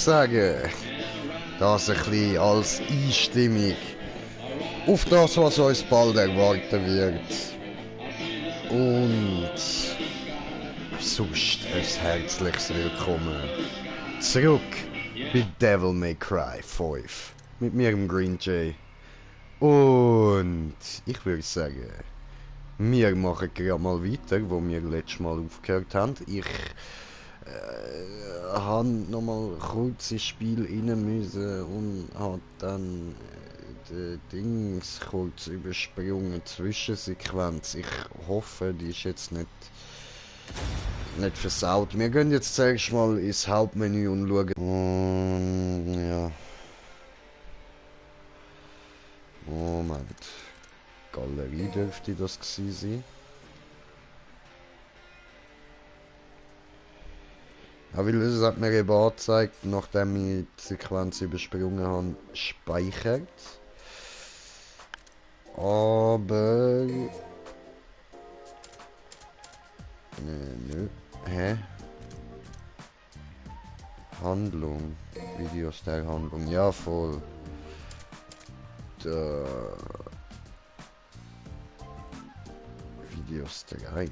sagen, das ein bisschen als Einstimmung auf das, was uns bald erwarten wird. Und sonst ein herzliches Willkommen zurück bei Devil May Cry 5 mit mir, dem Green Jay. Und ich würde sagen, wir machen gerade mal weiter, wo wir letztes Mal aufgehört haben. Ich habe nochmal kurz ins Spiel rein müssen und habe dann die Dings kurz übersprungen, Zwischensequenz. Ich hoffe, die ist jetzt nicht versaut. Wir gehen jetzt zuerst mal ins Hauptmenü und schauen. Ja. Moment. Galerie dürfte das gewesen sein. Ja, weil es hat mir eben angezeigt, nachdem ich die Sequenz übersprungen habe, speichert. Aber... Nö. Hä? Handlung. Videos der Handlung. Ja, voll. Videos 3.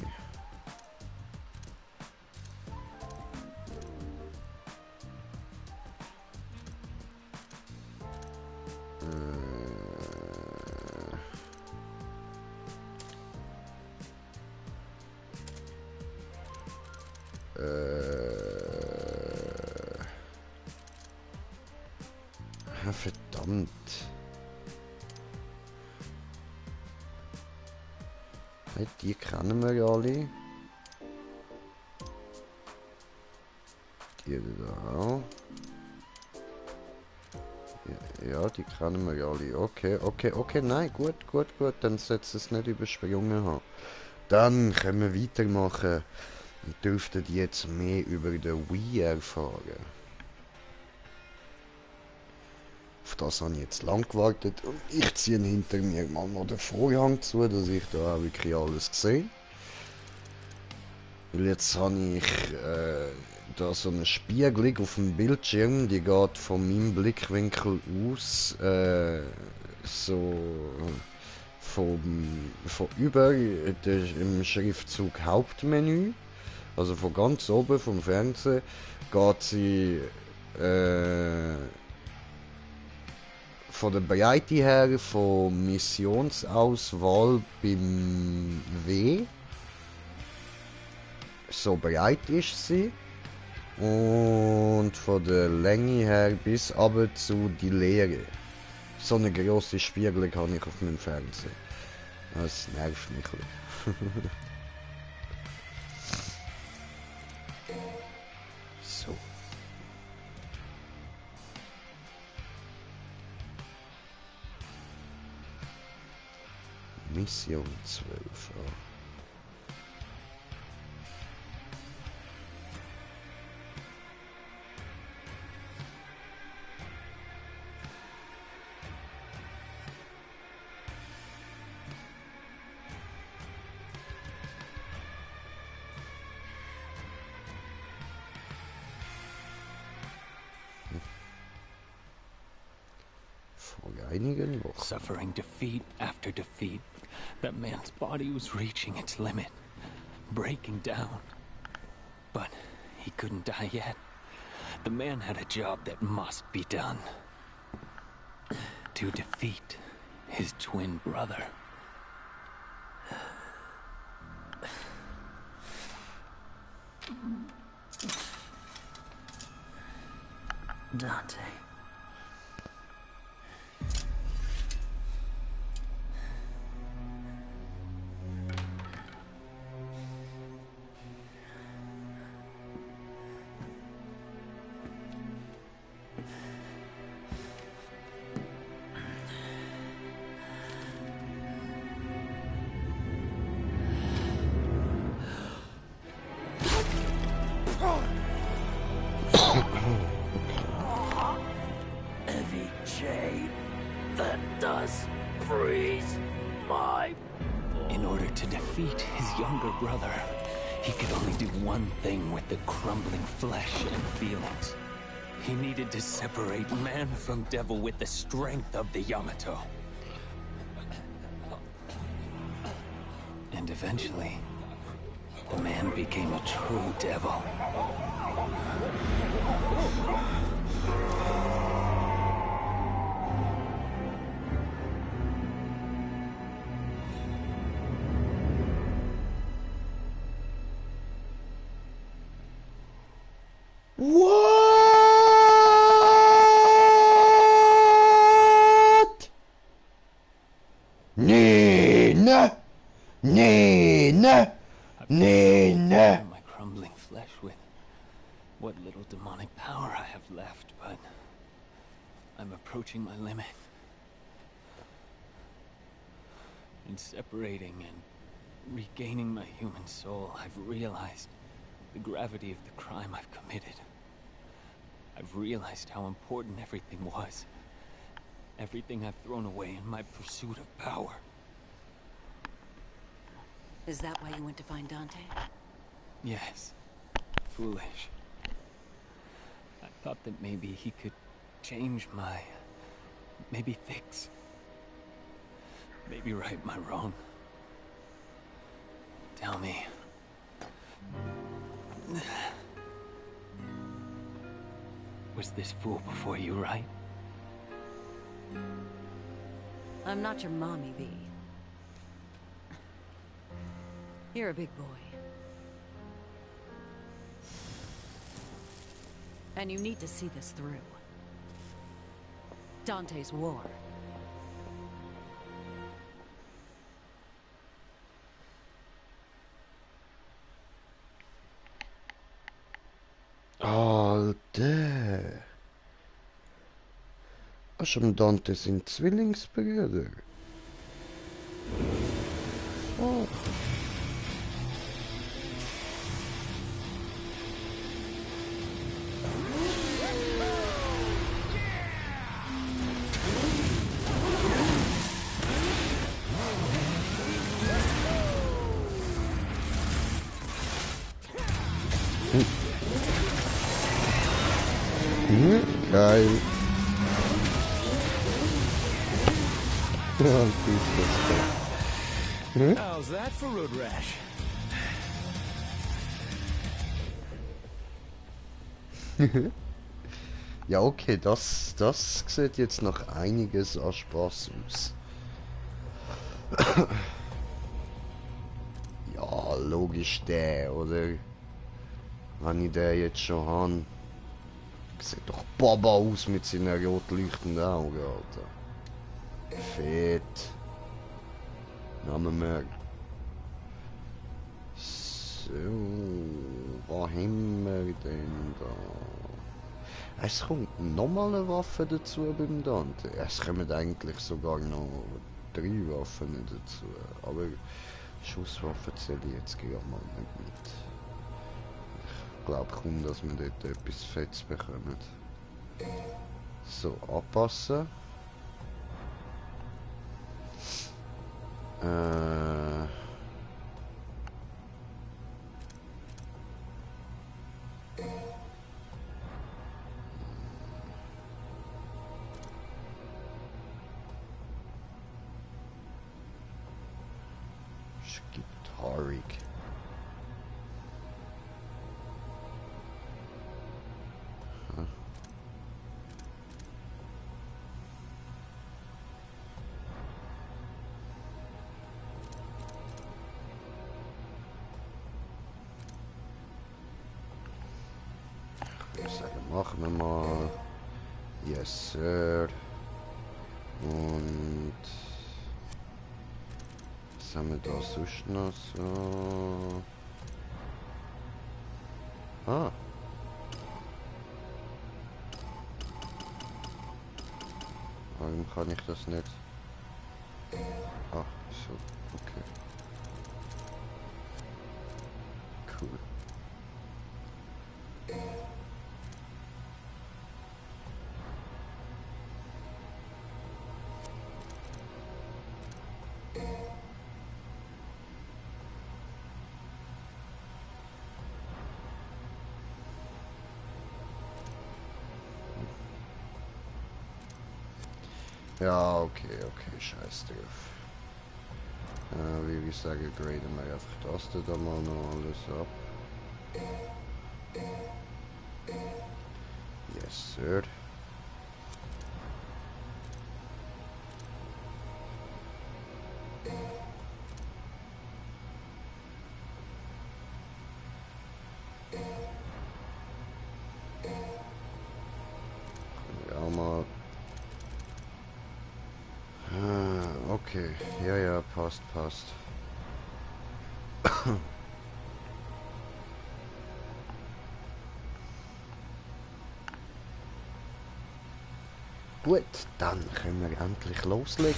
Verdammt. Hey, die kennen wir ja alle. Die da auch. Ja, die kennen wir ja alle. Okay, nein, gut. Dann sollte es nicht übersprungen haben. Dann können wir weitermachen und dürften jetzt mehr über den Wii erfahren. Auf das habe ich jetzt lang gewartet und ich ziehe hinter mir mal noch den Vorhang zu, dass ich da auch wirklich alles sehe. Weil jetzt habe ich da so eine Spiegelung auf dem Bildschirm, die geht von meinem Blickwinkel aus so von über im Schriftzug Hauptmenü, also von ganz oben vom Fernseher, geht sie von der Breite her von Missionsauswahl beim W. So breit ist sie. Und von der Länge her bis aber zu die Leere. So eine grosse Spiegelung habe ich auf meinem Fernseher. Das nervt mich ein bisschen. So. Mission 12. Oh. Suffering defeat after defeat, that man's body was reaching its limit, breaking down. But he couldn't die yet. The man had a job that must be done. To defeat his twin brother. Dante. Heavy chain that does freeze my... In order to defeat his younger brother, he could only do one thing with the crumbling flesh and feelings. He needed to separate man from devil with the strength of the Yamato. And eventually, the man became a true devil. What? Nene! Nene! Nene! My crumbling flesh with what little demonic power I have left, but I'm approaching my limit. In separating and regaining my human soul, I've realized the gravity of the crime I've committed. I've realized how important everything was. Everything I've thrown away in my pursuit of power. Is that why you went to find Dante? Yes. Foolish. I thought that maybe he could change my... maybe fix... maybe right my wrong. Tell me. Was this fool before you, right? I'm not your mommy, V. You're a big boy. And you need to see this through. Dante's war. Alter. Schon Dante sind Zwillingsbrüder. Oh. Geil. How's that for road rash? Ja, okay, das sieht jetzt noch einiges an Spaß aus. Ja, logisch der, oder? Wenn ich den jetzt schon habe. Sieht doch Baba aus mit seinen rot leuchtenden Augen, Alter. Fett. Namen wir. So, was haben wir denn da? Es kommt nochmal eine Waffe dazu beim Dante. Es kommen eigentlich sogar noch 3 Waffen dazu. Aber Schusswaffen zähle ich jetzt gerade mal nicht mit. Ich glaube kaum, dass wir dort etwas Fettes bekommen. So, anpassen. Skiptarik. Machen wir mal. Yes, Sir. Und was haben wir da sonst noch so? Ah. Warum kann ich das nicht? Ah, so, okay. Cool. Ja, okay, okay, scheiß drauf. Wie ich sage, graden wir einfach das da mal noch alles ab. Yes, sir. Ja, mal. Okay. Ja, ja, passt, passt. Gut, dann können wir endlich loslegen.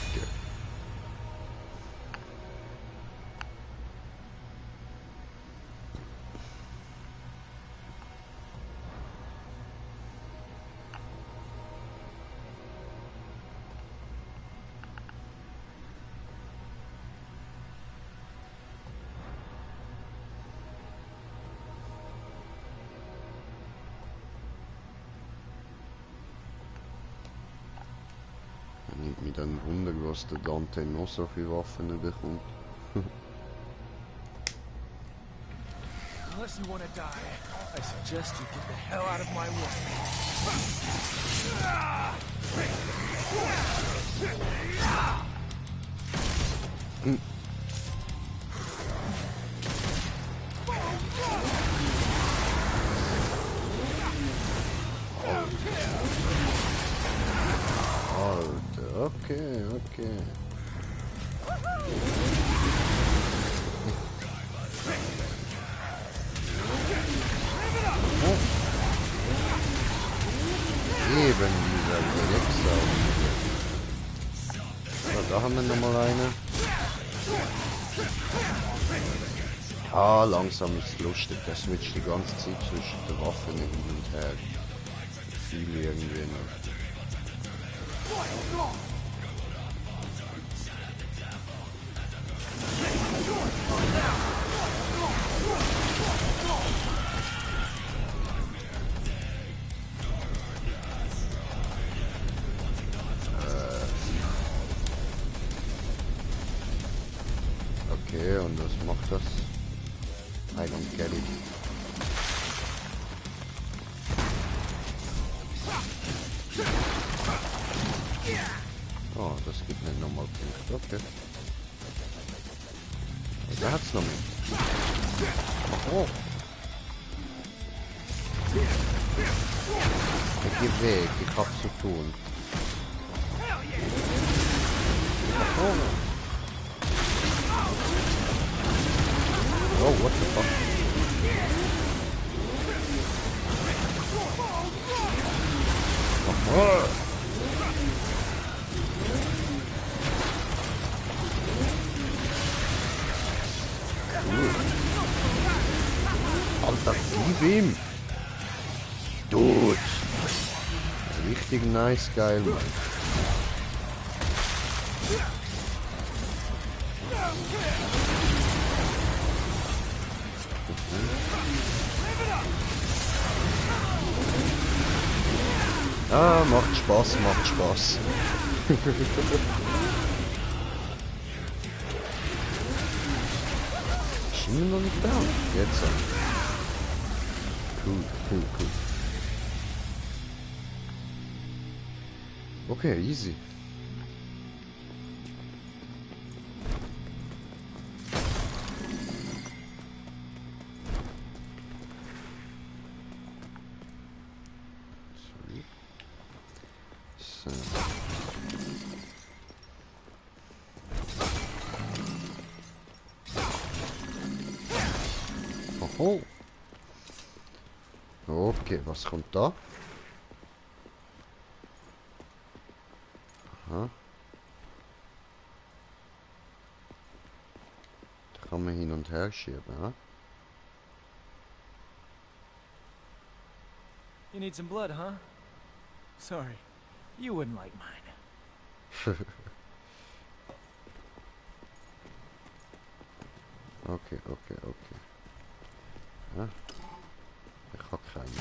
Nimmt mich dann Wunder, was der Dante noch so viele Waffen bekommt. Unless you want to die, I suggest you get the hell out of my way. Alter, okay, okay. Eben dieser Drecksau. So, da haben wir nochmal eine. Ah, langsam ist lustig. Der switcht die ganze Zeit zwischen den Waffen hin und her. Viel irgendwie noch. Okay, und was macht das? I don't get it. Oh, das gibt nicht nochmal Punkte. Okay. Und da hat's noch mehr. Oh. Ich geh weg, ich hab zu tun. Oh. Oh, what the fuck? Oh. Cool. Alter, gib ihm! Dude! Richtig nice, geil, Mann. Ah, macht Spaß, macht Spaß. Ist immer noch nicht down. Jetzt. Cool, cool, cool. Okay, easy. So. Oho. Okay, was kommt da? Aha. Da kann man hin und her schieben, ja? You need some blood, huh? Sorry, you wouldn't like mine. Okay, okay, okay. Ja. Ich hab keinen.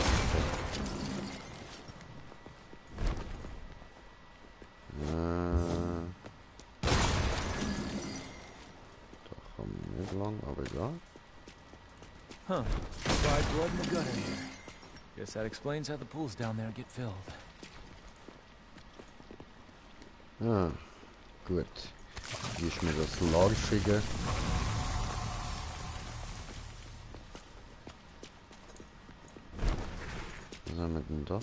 nicht lang, aber ja. Huh. Fried blood in the gutter here. Guess that explains how the pools down there get filled. Ah, gut. Hier ist mir das Larvige. Was haben wir denn da?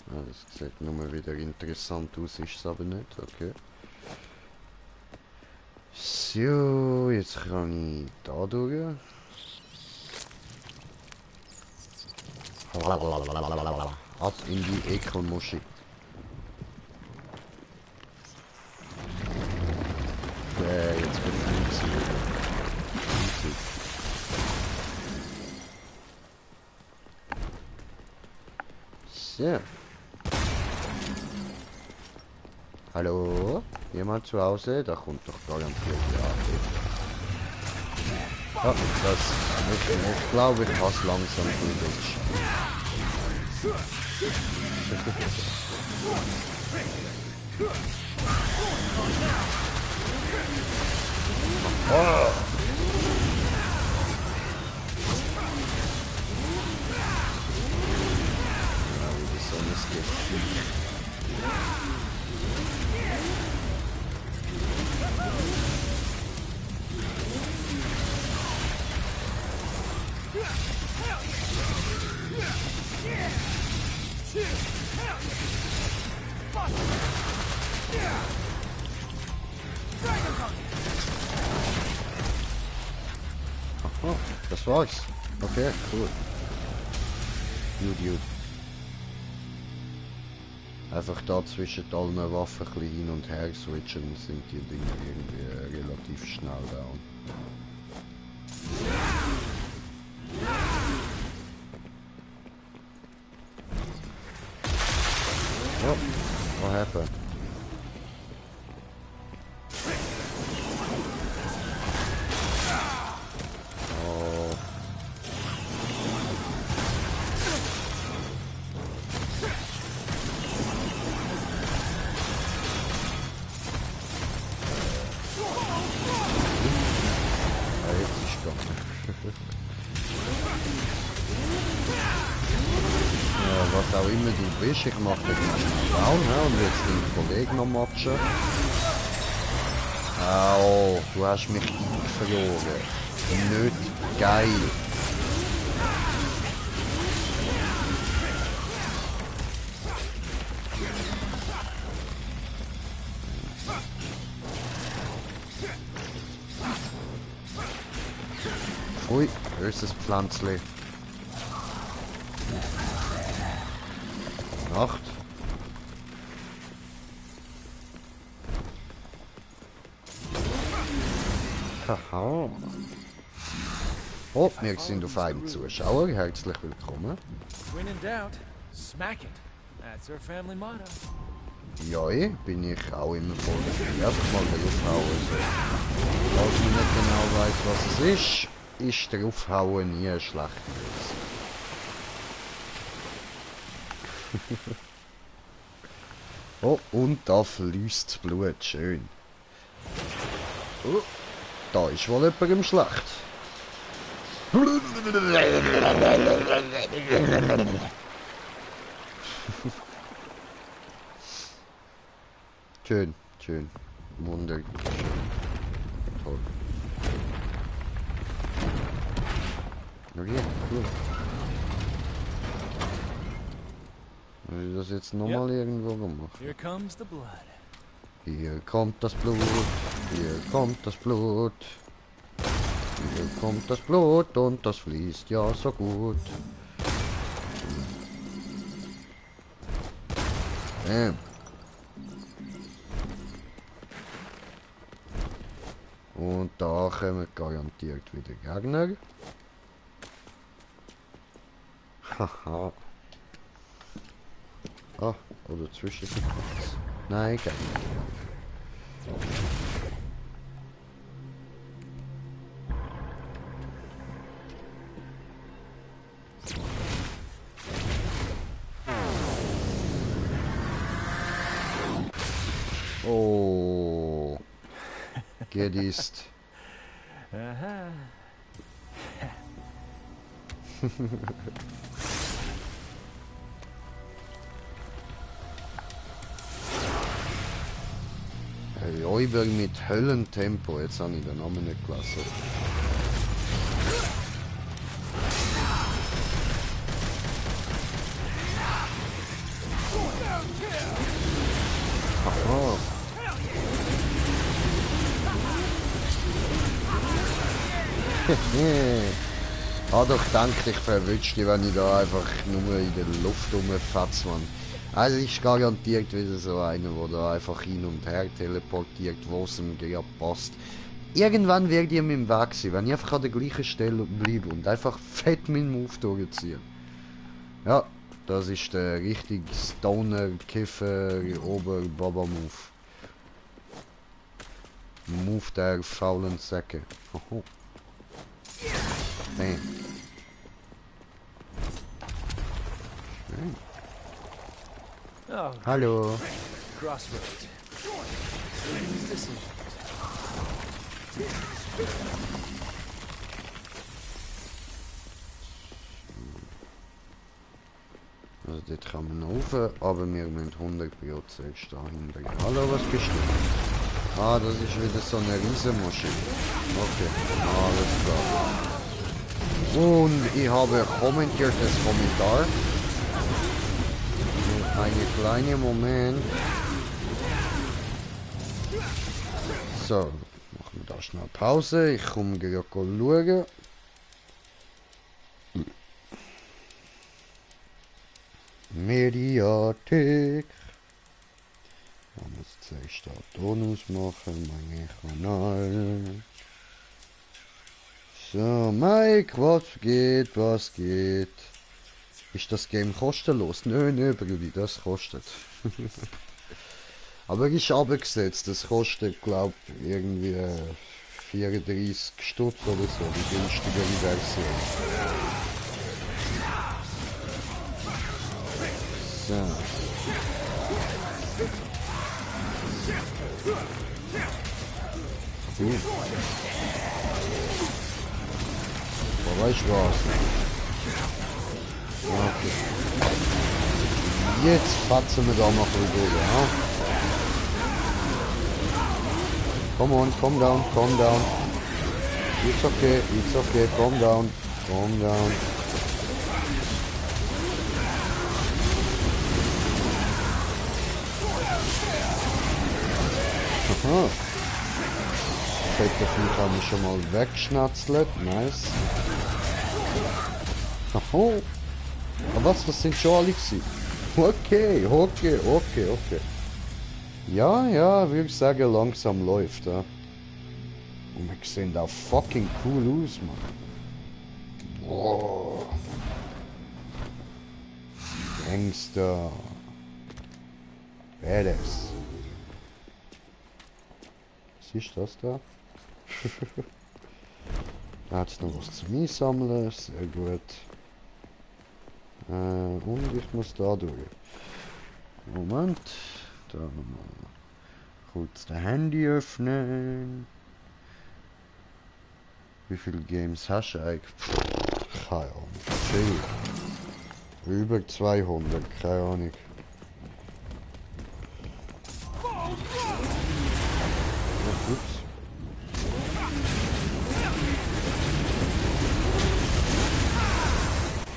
Ah, das sieht nur wieder interessant aus, ist es aber nicht. Okay. So, jetzt kann ich da durch. Ab in die Ekelmuschi. Jetzt befällt sie wieder. So. Hallo? Jemand zu Hause? Da kommt doch garantiert ja. Ja, ich glaube, ich habe langsam gewünscht. Oh! Ja, wie die Sonne es geht. Oh, das war's. Okay, cool. Gut. Einfach da zwischen allen Waffen ein bisschen hin und her switchen, sind die Dinge irgendwie relativ schnell down. Oh, what happened? Oh. Ah, jetzt ist gegangen. Ja, was auch immer du bist, ich mache den schnell down, ja, und jetzt den Kollegen noch matchen. Au, du hast mich verloren. Nicht geil. Ui, böses Pflanzli. Nacht. Haha. Oh, wir sind auf einem Zuschauer. Herzlich willkommen. When in doubt, smack it. That's our family motto. Ja, bin ich auch immer voll dafür. Einfach mal draufhauen. So. Falls man nicht genau weiß, was es ist draufhauen nie eine schlechte Lösung. Oh, und da fließt Blut. Schön. Oh, da ist wohl jemandem schlecht. Schön, schön. Wunderschön. Toll. Okay, cool. Habe ich das jetzt nochmal irgendwo gemacht? Here comes the blood. Hier kommt das Blut, hier kommt das Blut. Hier kommt das Blut und das fließt ja so gut. Und da kommen garantiert wieder Gegner. Haha. Ah, oder Zwischensequenz. Nein, gar nicht. Oh. Gedist. Aha. Hey, Räuber mit Höllentempo, jetzt habe ich den Namen nicht gelassen. Aha. Hat doch gedacht, ich verwünsche dich, wenn ich da einfach nur in der Luft rumfetze, Mann. Also ist garantiert wieder so einer, der da einfach hin und her teleportiert, wo es ihm gerade passt. Irgendwann wird ihr mit dem Weg sein, wenn ich einfach an der gleichen Stelle bleibe und einfach fett meinen Move durchziehe. Ja, das ist der richtige Stoner, Kiffer, Ober-Baba-Move. Move der faulen Säcke. Oho. Damn. Schön. Oh, Hallo. Crossroads. These decisions. Also dort kann man rauf, aber wir müssen 100 zuerst dahin bringen. Hallo, was bist du? Ah, das ist wieder so eine Riesenmaschine. Okay, alles klar. Und ich habe kommentiertes Kommentar. Einen kleinen Moment. So, machen wir da schnell Pause. Ich komme gerade schauen. Mediathek. Ich muss zuerst den Ton ausmachen, mein Kanal. So, Mike, was geht, was geht? Ist das Game kostenlos? Nö, Brudi, das kostet. Aber ist abgesetzt, das kostet, glaub irgendwie 34 Stutz oder so, die günstigere Version. So. Cool. Aber weißt du was? Okay. Jetzt fatzen wir da mal durch, ja? Come on, calm down, calm down. It's okay, calm down, calm down. Aha. Das haben wir schon mal wegschnatzelt, nice. Aha. Aber was, das sind schon alle gewesen? Okay. Ja, würde ich sagen, langsam läuft, ja. Und wir sehen da fucking cool aus, Mann. Boah. Gangster. Badass. Was ist das da? Da hat es noch was zum Einsammeln, sehr gut. Und ich muss da durch. Moment. Da nochmal kurz das Handy öffnen. Wie viele Games hast du eigentlich? Keine Ahnung. Viel. Über 200, keine Ahnung. Ja, ups.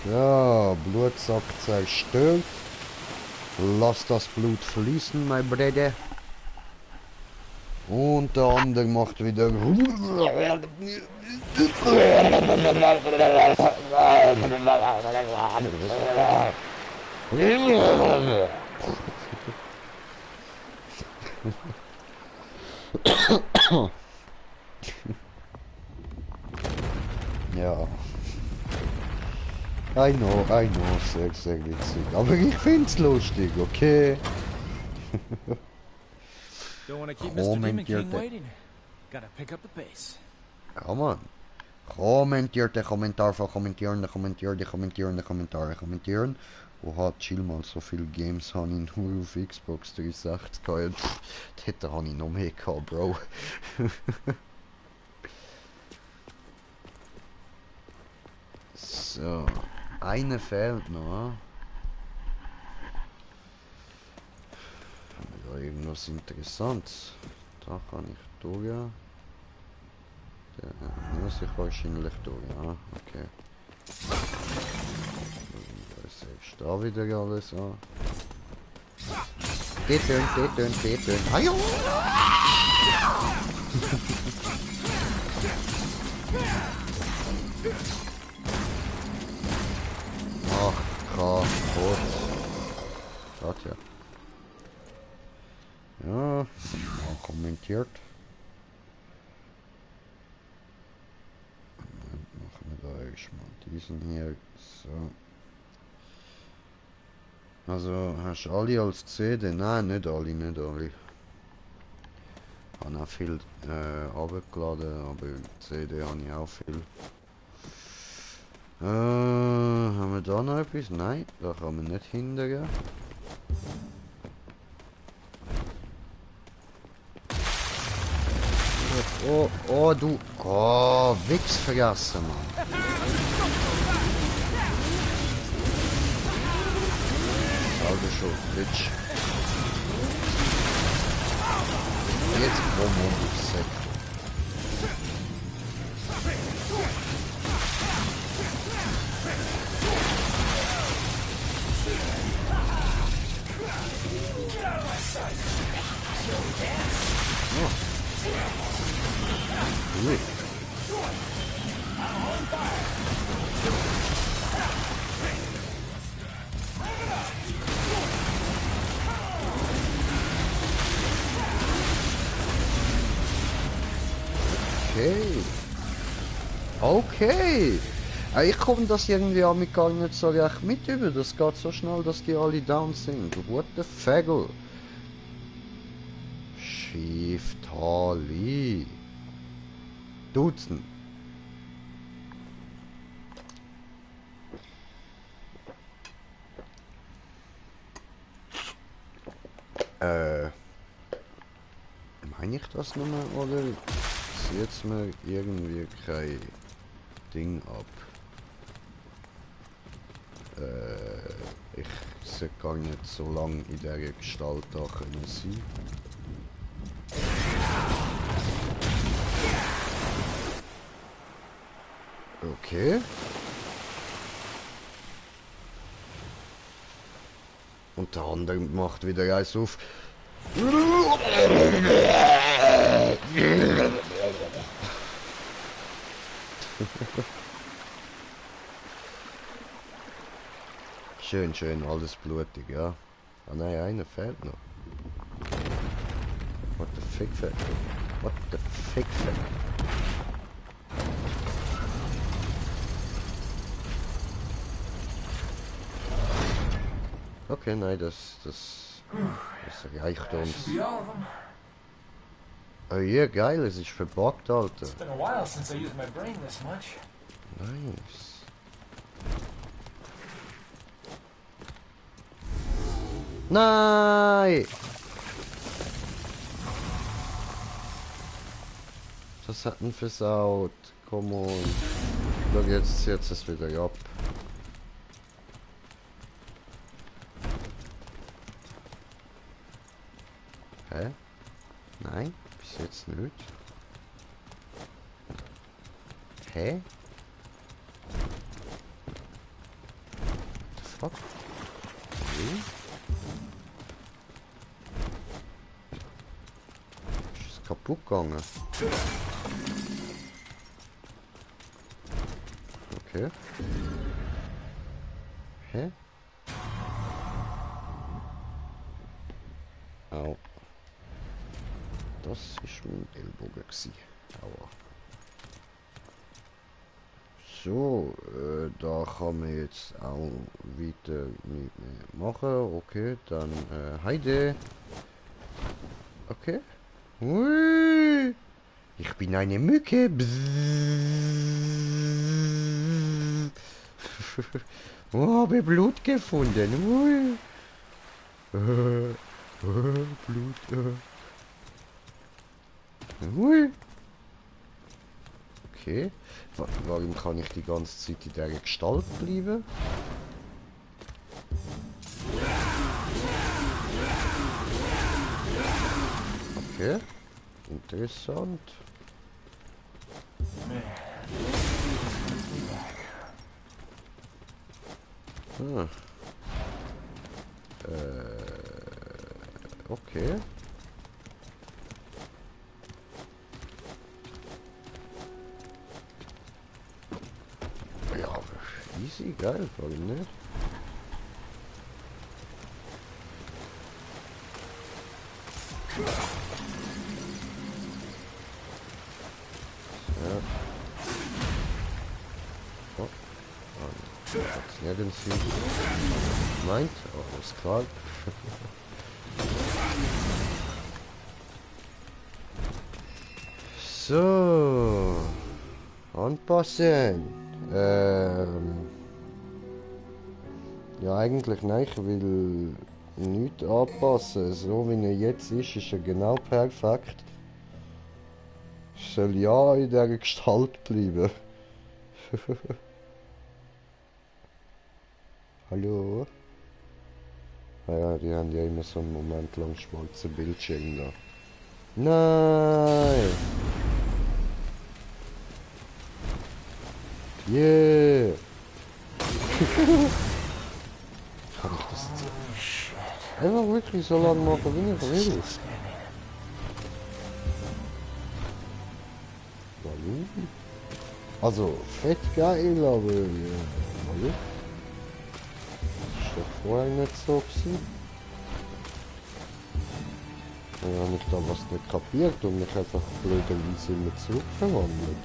Ja, Blutsack zerstört. Lass das Blut fließen, mein Bruder. Und der andere macht wieder. Ja. I know, sehr witzig. Aber ich find's lustig, okay? Don't want to keep Mr. Demon King waiting. Gotta pick up the pace. Ja, Mann. Kommentiert den Kommentar von kommentieren. Oha, chill mal, so viele Games habe ich nur auf Xbox 360 gehabt. Dort habe ich noch mehr gehabt, Bro. So, eine fehlt noch. Haben wir da irgendwas Interessantes? Da kann ich durch. Da muss ich wahrscheinlich durch, ja, okay. Da ist da wieder alles an. Dort. Ajo! Ach, kaputt. Das ja. Ja, mal kommentiert. Machen wir da erstmal diesen hier. So. Also, hast du alle als CD? Nein, nicht alle. Ich habe auch viel runtergeladen, aber CD habe ich auch viel. Haben wir da noch etwas? Nein, da kann man nicht hindern. Oh, du. Oh, Wichs vergessen, Mann. Also schon, Bitch. Jetzt komm du Sack. Oh. Ui. Okay. Ich komme das irgendwie an mich gar nicht so recht mit über. Das geht so schnell, dass die alle down sind. What the fagel? Schiftali. Dutzend. Meine ich das nochmal oder zieht mir irgendwie kein Ding ab? Ich sollte gar nicht so lange in dieser Gestalt da können sein. Okay. Und der andere macht wieder eins auf. Schön, alles blutig, ja. Ah nein, einer fehlt noch. What the fick fehlt? What the fick fehlt? Okay, nein, das reicht uns. Oh ja, geil, es ist verbuggt, Alter. It's been a while since I used my brain this much. Nice. Nein! Das hat ihn versaut. Come on. Schau, jetzt zieht es wieder ab. Hä? Nein, bis jetzt nicht. Hä? What the fuck? Okay. Ist es kaputt gegangen? Okay. Hä? Au. Das ist mein Ellbogen gsi. Aua. So, da kann man jetzt auch weiter nicht mehr machen. Okay, dann Heide. Okay. Hui. Ich bin eine Mücke. Oh, habe Blut gefunden. Hui. Blut. Hui. Okay. Warum kann ich die ganze Zeit in dieser Gestalt bleiben? Okay. Interessant. Hm. Okay. Ja, easy, geil, warum nicht? Ja. Oh. Hat's nirgends hin. Meint? Oh, ist klar. So. Anpassen. Ja, eigentlich nein, ich will nichts anpassen. So wie er jetzt ist er genau perfekt. Soll ja in dieser Gestalt bleiben. Hallo? Ja, die haben ja immer so einen Moment lang schwarzen Bildschirm da. Nein! Yeah! Kann ich das jetzt einfach wirklich so lange machen, wie ich will? Warum? Also, fett geil, aber ja, hallo? Ist doch vorher nicht so gewesen. Ja, habe ich da was nicht kapiert und mich einfach blöderweise immer zurückverwandelt.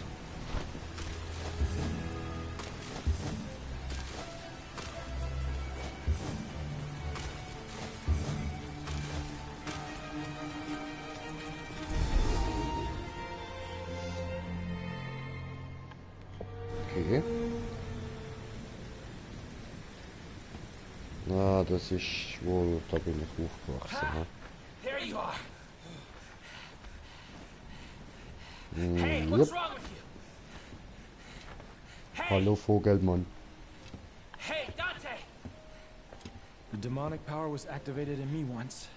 Okay. Na, das ist wohl, da bin ich aufgewachsen. Ne? There you are. Hey, What's wrong with you? Hey, hallo Vogelmann. hey, Dante. The demonic power was activated in me once.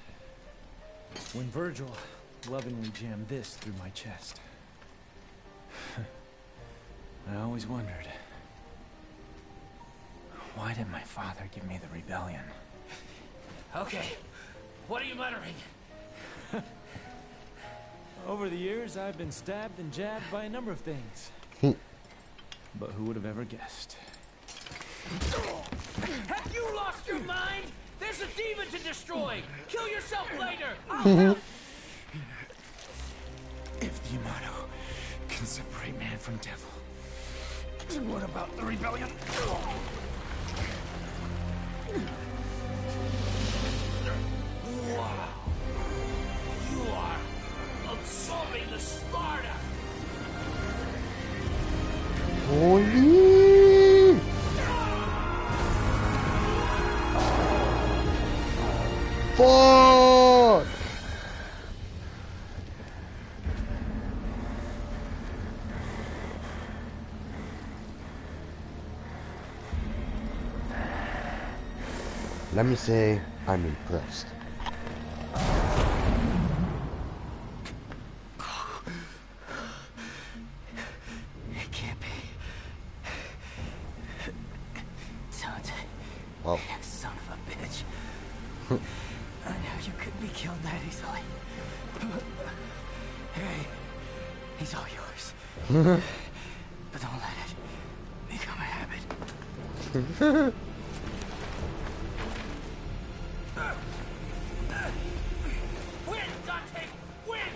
When Virgil lovingly jammed this through my chest. I always wondered, why did my father give me the rebellion? Okay, what are you muttering? Over the years, I've been stabbed and jabbed by a number of things. But who would have ever guessed? Have you lost your mind? There's a demon to destroy! Kill yourself later! I'll help! If the Yamato can separate man from devil, then what about the rebellion? Wow. You are absorbing the Sparta! Holy! Fuck! Let me say, I'm impressed. It can't be. Dante. Wow. You son of a bitch. I knew you couldn't be killed that easily. Hey, he's all yours. But don't let it become a habit. Win, Dante! Win!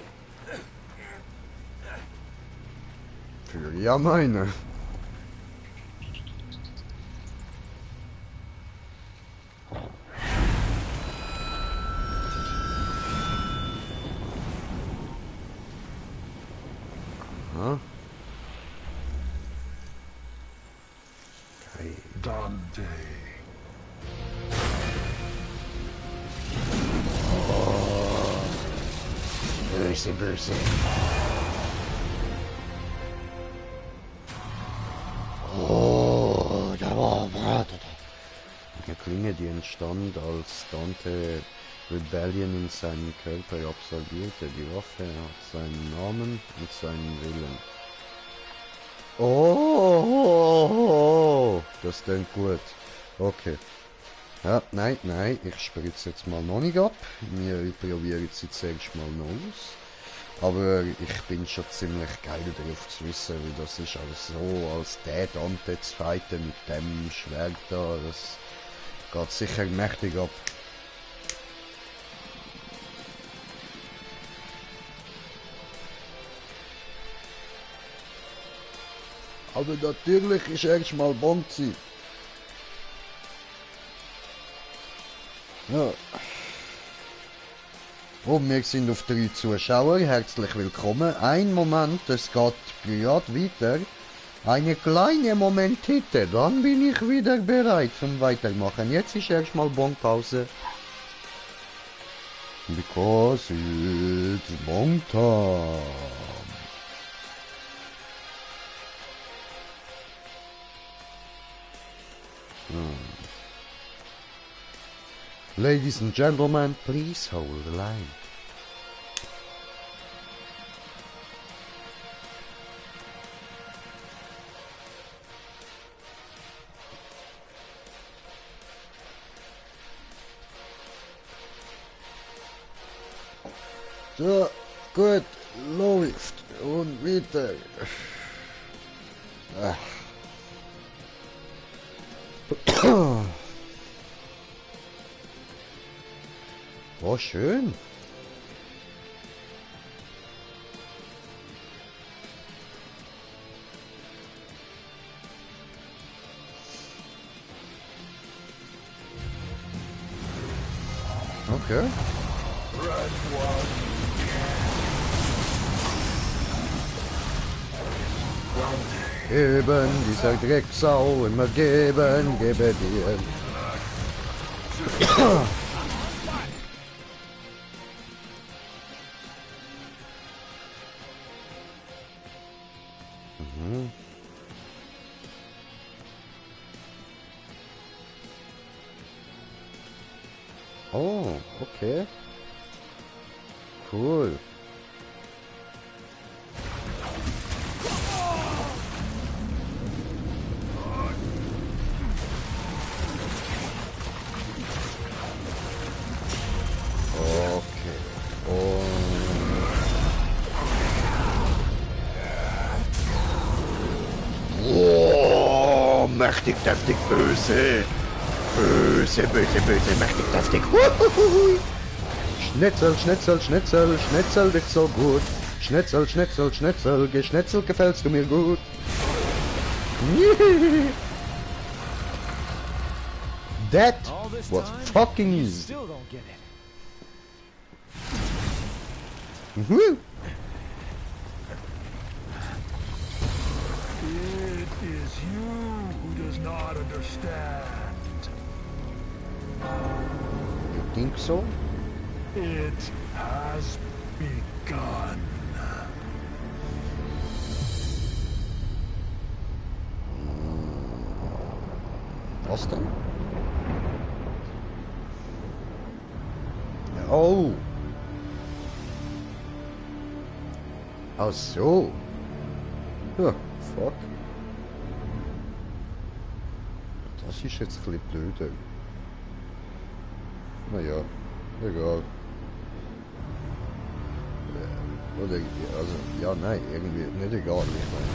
Für ja meine. Aha. Geil. Dante. Böse, böse. die entstand, als Dante Rebellion in seinem Körper absolvierte. Die Waffe hat seinen Namen und seinen Willen. Oh, das klingt gut. Okay. Ja, nein, ich spritze jetzt mal noch nicht ab. Wir probieren jetzt zuerst mal noch aus. Aber ich bin schon ziemlich geil darauf zu wissen, wie das ist. Aber so als der Dante zu fighten mit dem Schwert da, das geht sicher mächtig ab. Aber natürlich ist erstmal Bonzi. Ja. Und wir sind auf 3 Zuschauer. Herzlich willkommen. Ein Moment, es geht gerade weiter. Eine kleine Momentite, dann bin ich wieder bereit zum Weitermachen. Jetzt ist erstmal Bonpause. Because it's Bon time. Ladies and gentlemen, please hold the line. So, gut, läuft und weiter. Oh, schön. Okay. Geben, dieser Drecksau, immer geben, gebe dir. Oh, okay. Cool. Okay. Oh, mächtig, deftig, böse. Böse, böse, böse, mächtig, deftig. Huhuhui. Schnitzel, Schnitzel, Schnitzel, Schnitzel dich so gut. Schnitzel, Schnitzel, Schnitzel, geschnitzelt gefällst du mir gut. That was fucking easy. Still don't get it. It is you who does not understand. You think so? It has begun. Was denn? Oh. Ach so. Ja, fuck. Das ist jetzt ein bisschen blöd. Naja, egal. Oder, also, ja, nein, irgendwie nicht egal. Ich meine,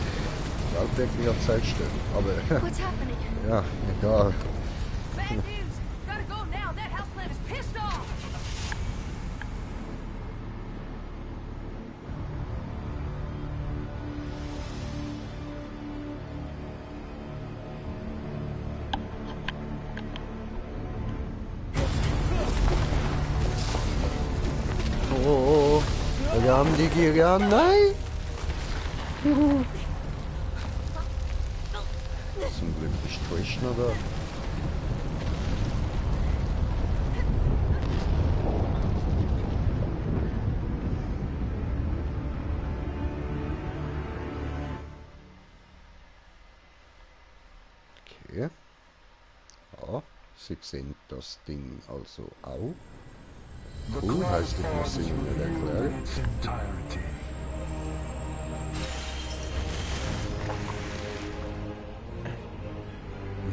die Welt wird mir Zeit stehen. Aber, What's happening? ja, egal. Bad news! Gotta go now! That houseplant is pissed off! Oh, Ram Digi Ram, nein! Zum Glück ist Trishna da. Okay. Ja, Sie sehen das Ding also auch. Cool, heißt, ich muss Ihnen nicht erklären. Its entirety.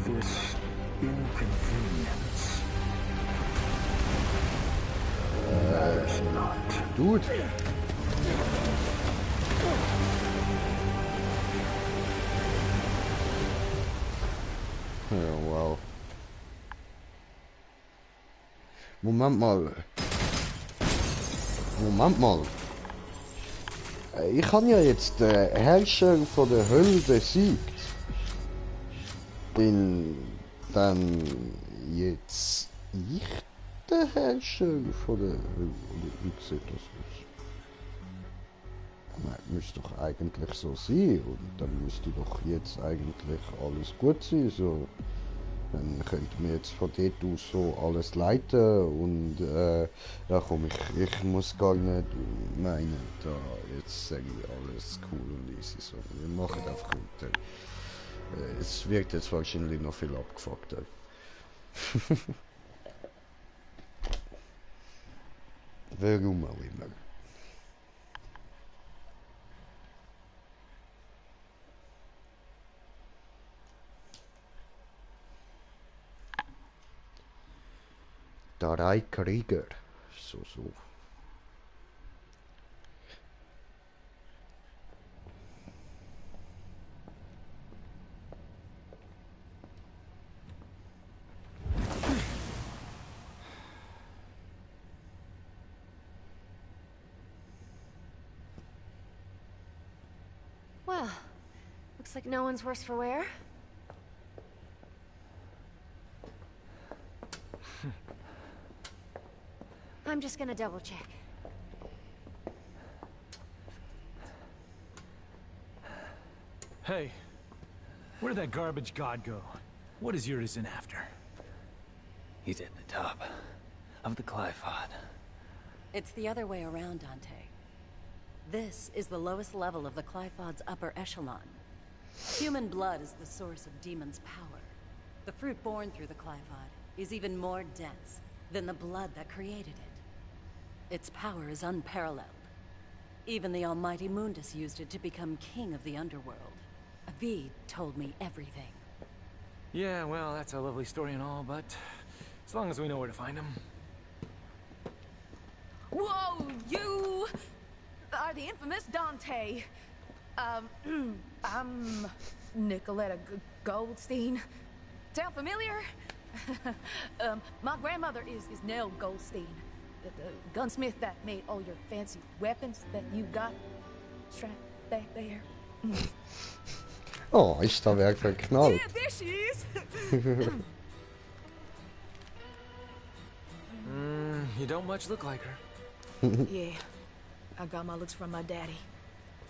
This inconvenience matters not. Dude! Ja, wow. Moment mal. Ich habe ja jetzt den Herrscher von der Hölle besiegt. Bin dann jetzt ich der Herrscher von der Hölle? Oder wie sieht das aus? Müsste doch eigentlich so sein und dann müsste doch jetzt eigentlich alles gut sein. So. Dann könnte mir jetzt von dort aus so alles leiten und ja komm, ich muss gar nicht meinen, da jetzt sage ich alles cool und easy so. Wir machen einfach weiter. Es wird jetzt wahrscheinlich noch viel abgefuckter. Warum auch immer. Drei Krieger. So. Well, looks like no one's worse for wear. I'm just gonna double check. Hey, where did that garbage god go? What is Urizen after? He's at the top of the Qliphoth. It's the other way around, Dante. This is the lowest level of the Qliphod's upper echelon. Human blood is the source of demons' power. The fruit born through the Qliphod is even more dense than the blood that created it. Its power is unparalleled. Even the almighty Mundus used it to become king of the underworld. Avid told me everything. Yeah, well, that's a lovely story and all, but as long as we know where to find him. Whoa, you are the infamous Dante. I'm Nicoletta Goldstein. Sound familiar? My grandmother is Nell Goldstein, the gunsmith that made all your fancy weapons that you got strapped back there. Oh, ist da Werk verknallt. Yeah, there she is. You don't much look like her. Yeah, I got my looks from my daddy.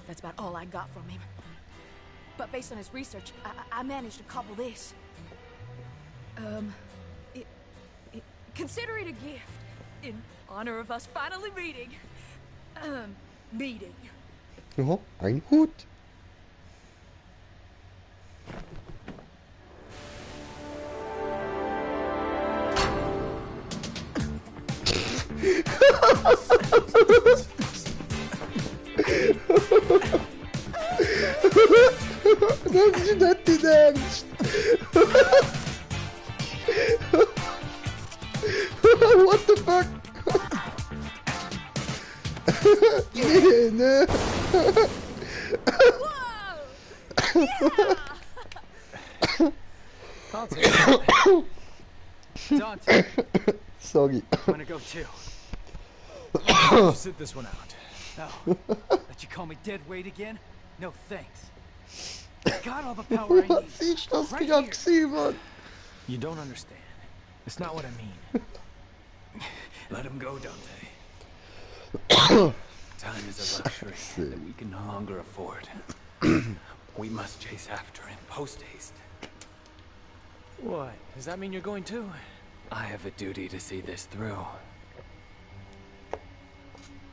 That's about all I got from him. But based on his research, I managed to cobble this. Consider it a gift in honor of us finally meeting. Meeting. Oh, ein Hut. Das ist nicht dein Ernst. What the fuck? Nee, ne? Dante, Sorry. I'm gonna go too. Just sit this one out. Oh, let you call me dead weight again? No thanks. I got all the power I Was need. ist das Right gerade here. gewesen, Mann? You don't understand. It's not what I mean. Let him go, Dante. Time is a luxury that we can no longer afford. We must chase after him post-haste. What? Does that mean you're going too? I have a duty to see this through.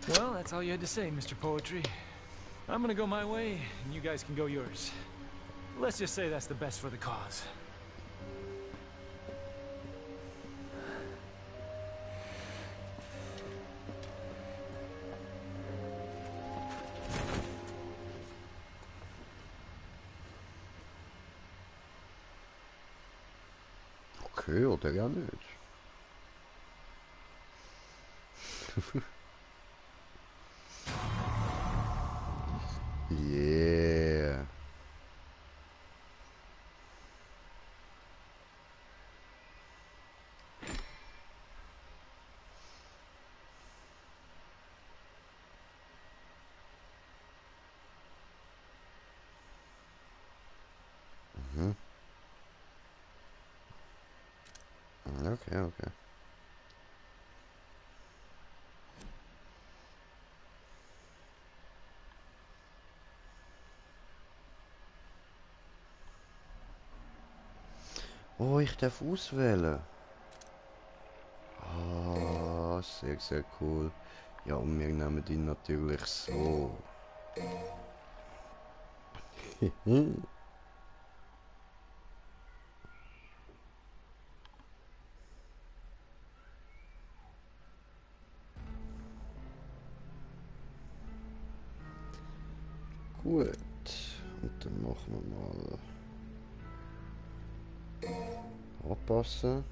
Well, that's all you had to say, Mr. Poetry. I'm gonna go my way, and you guys can go yours. Let's just say that's the best for the cause. Okay, oder ja nicht. Yeah. Mhm. Okay, okay. Oh, ich darf auswählen. Ah, sehr, sehr cool. Ja, und wir nehmen ihn natürlich so. Gut. Und dann machen wir mal anpassen.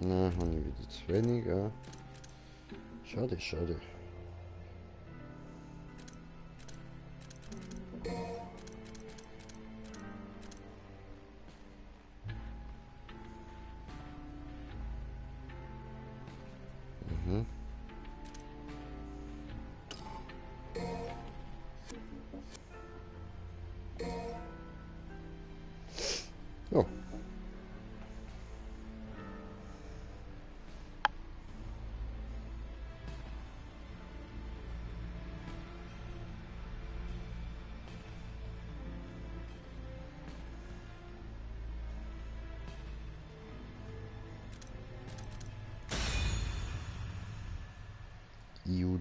Nein, habe ich wieder zu wenig. Ja. Schade, schade. Mhm. Ja.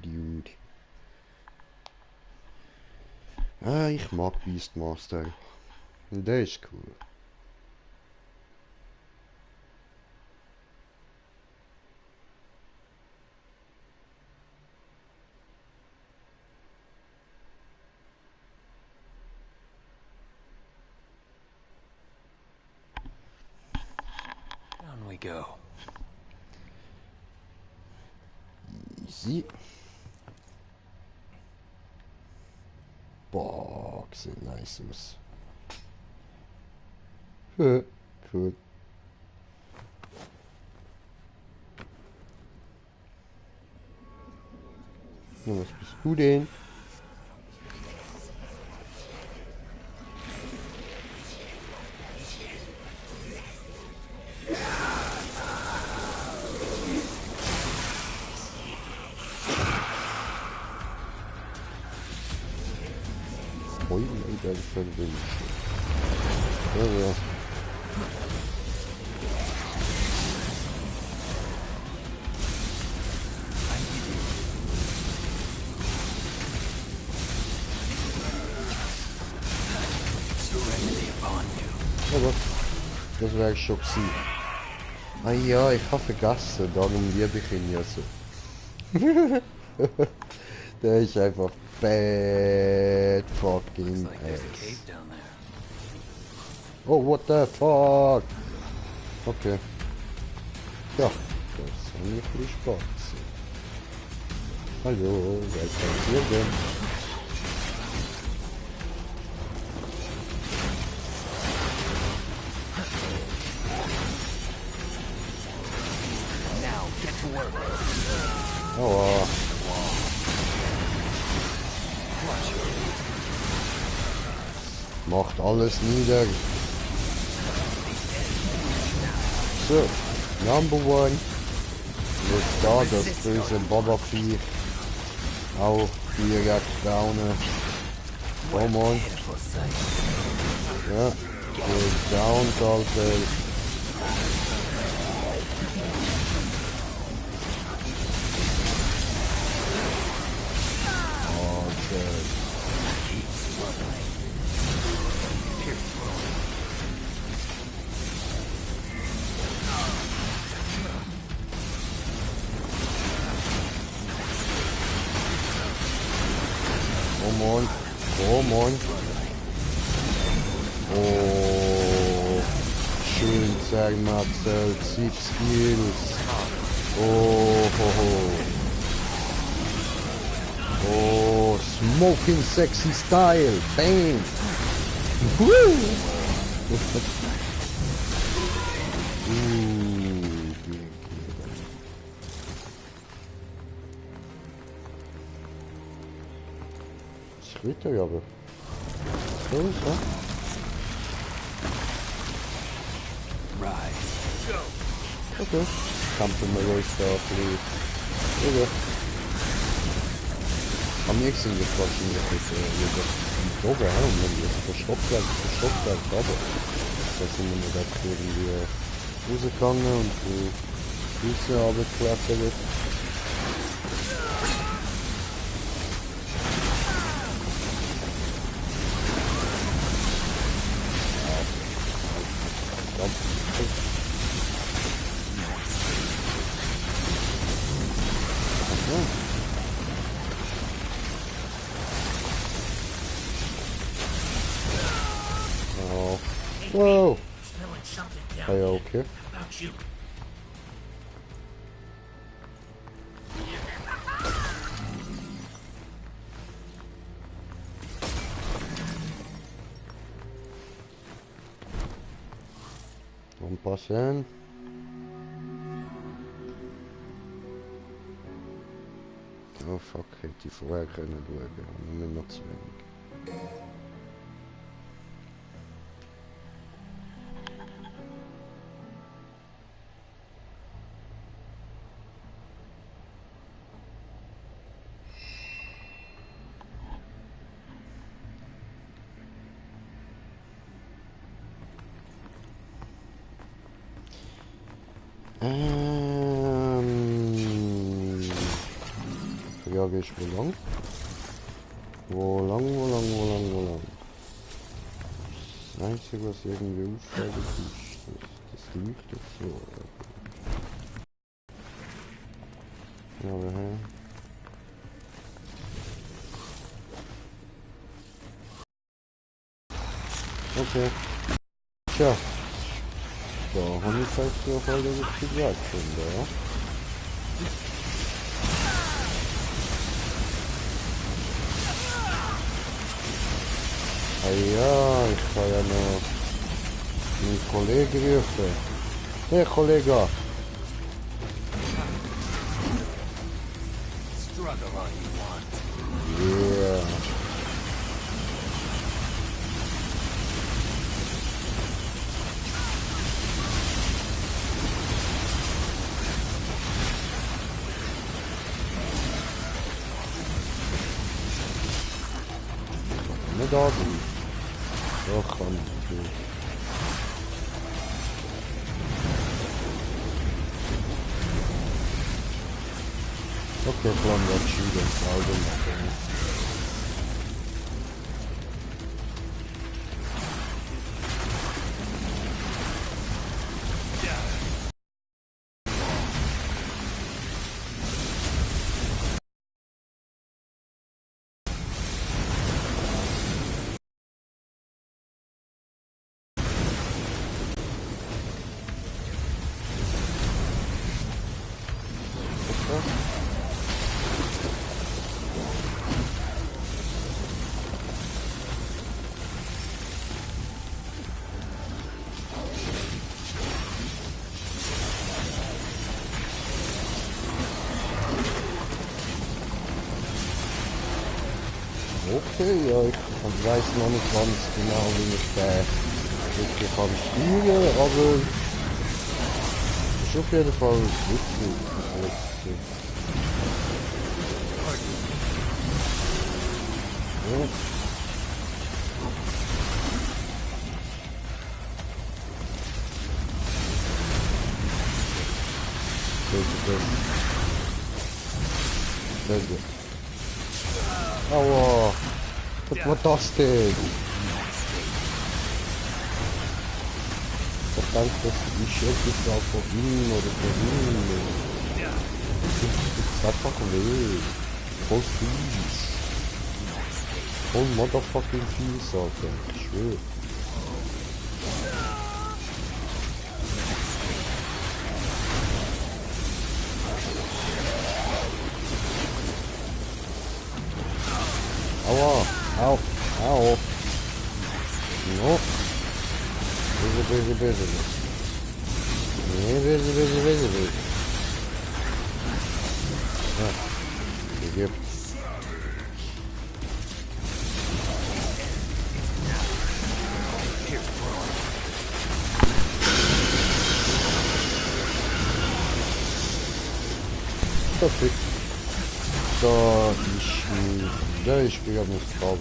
Dude. Ah, ich mag Beastmaster. Der ist cool. Down we go. Easy. Boah, sieht nice aus. Cool. Na, was bist du denn? Spoiler verwünscht. Ja. Aber das wäre schon gewesen. Ah ja, ich habe vergessen, darum liebe ich ihn ja so. Der ist einfach bad fucking Looks like there's a ass. cave down there. Oh, what the fuck? Okay. Ja, das hat mir viel Spaß. Hallo, wer ist hier denn? Now get to work. Aua. Macht alles nieder. So, Number One. Jetzt da das böse Baba-Vieh. Auch direkt downen. Come on. Ja, geht down, Alter. Come on. Come on. Oh. Schön sagen, Marcel. Sieg Skills. Oh, ho, ho. Oh, smoking sexy style. Bang. Woo. Schiet er aber. So, so. Okay. Kampen med Roystar, please. Okay. Am nächsten getroffen, das ist ein Dober Helm, wenn wir verstoppt werden, aber das sind wir da irgendwie rausgegangen und die Füße runtergeklettert. Whoa! Are you okay? Don't pass in. Oh fuck, hätte ich vorher können schauen. Nur noch zu wenig. Ja, wie ist wo lang? Wo lang? Das Einzige, was irgendwie auffällt, ist das leuchtet so. Ja, woher? Okay. Tja. Da haben wir vielleicht so voll der richtige Weg gefunden, ja? Ah ja, ich kann ja noch meinen Kollegen rufen. Hey Kollege! Yeah. Nicht da sein. Doch, kann ich nicht. Okay, plan dat shoot en houden. Okay, ja, ich weiß noch nicht ganz genau, wie ich wirklich kann spielen, aber es ist auf jeden Fall witzig. Ja. Sehr gut. Aua! Was war das denn? Verdammt, dass die Schildkröte auch von innen oder von innen. Das ist einfach weh. Voll fies. Voll motherfucking viel Sachen, ich schwöre. Aua, au, au. No. Böse. Nee, böse. Ja, hier gibt's. Perfekt. Da ich spiele nicht drauf.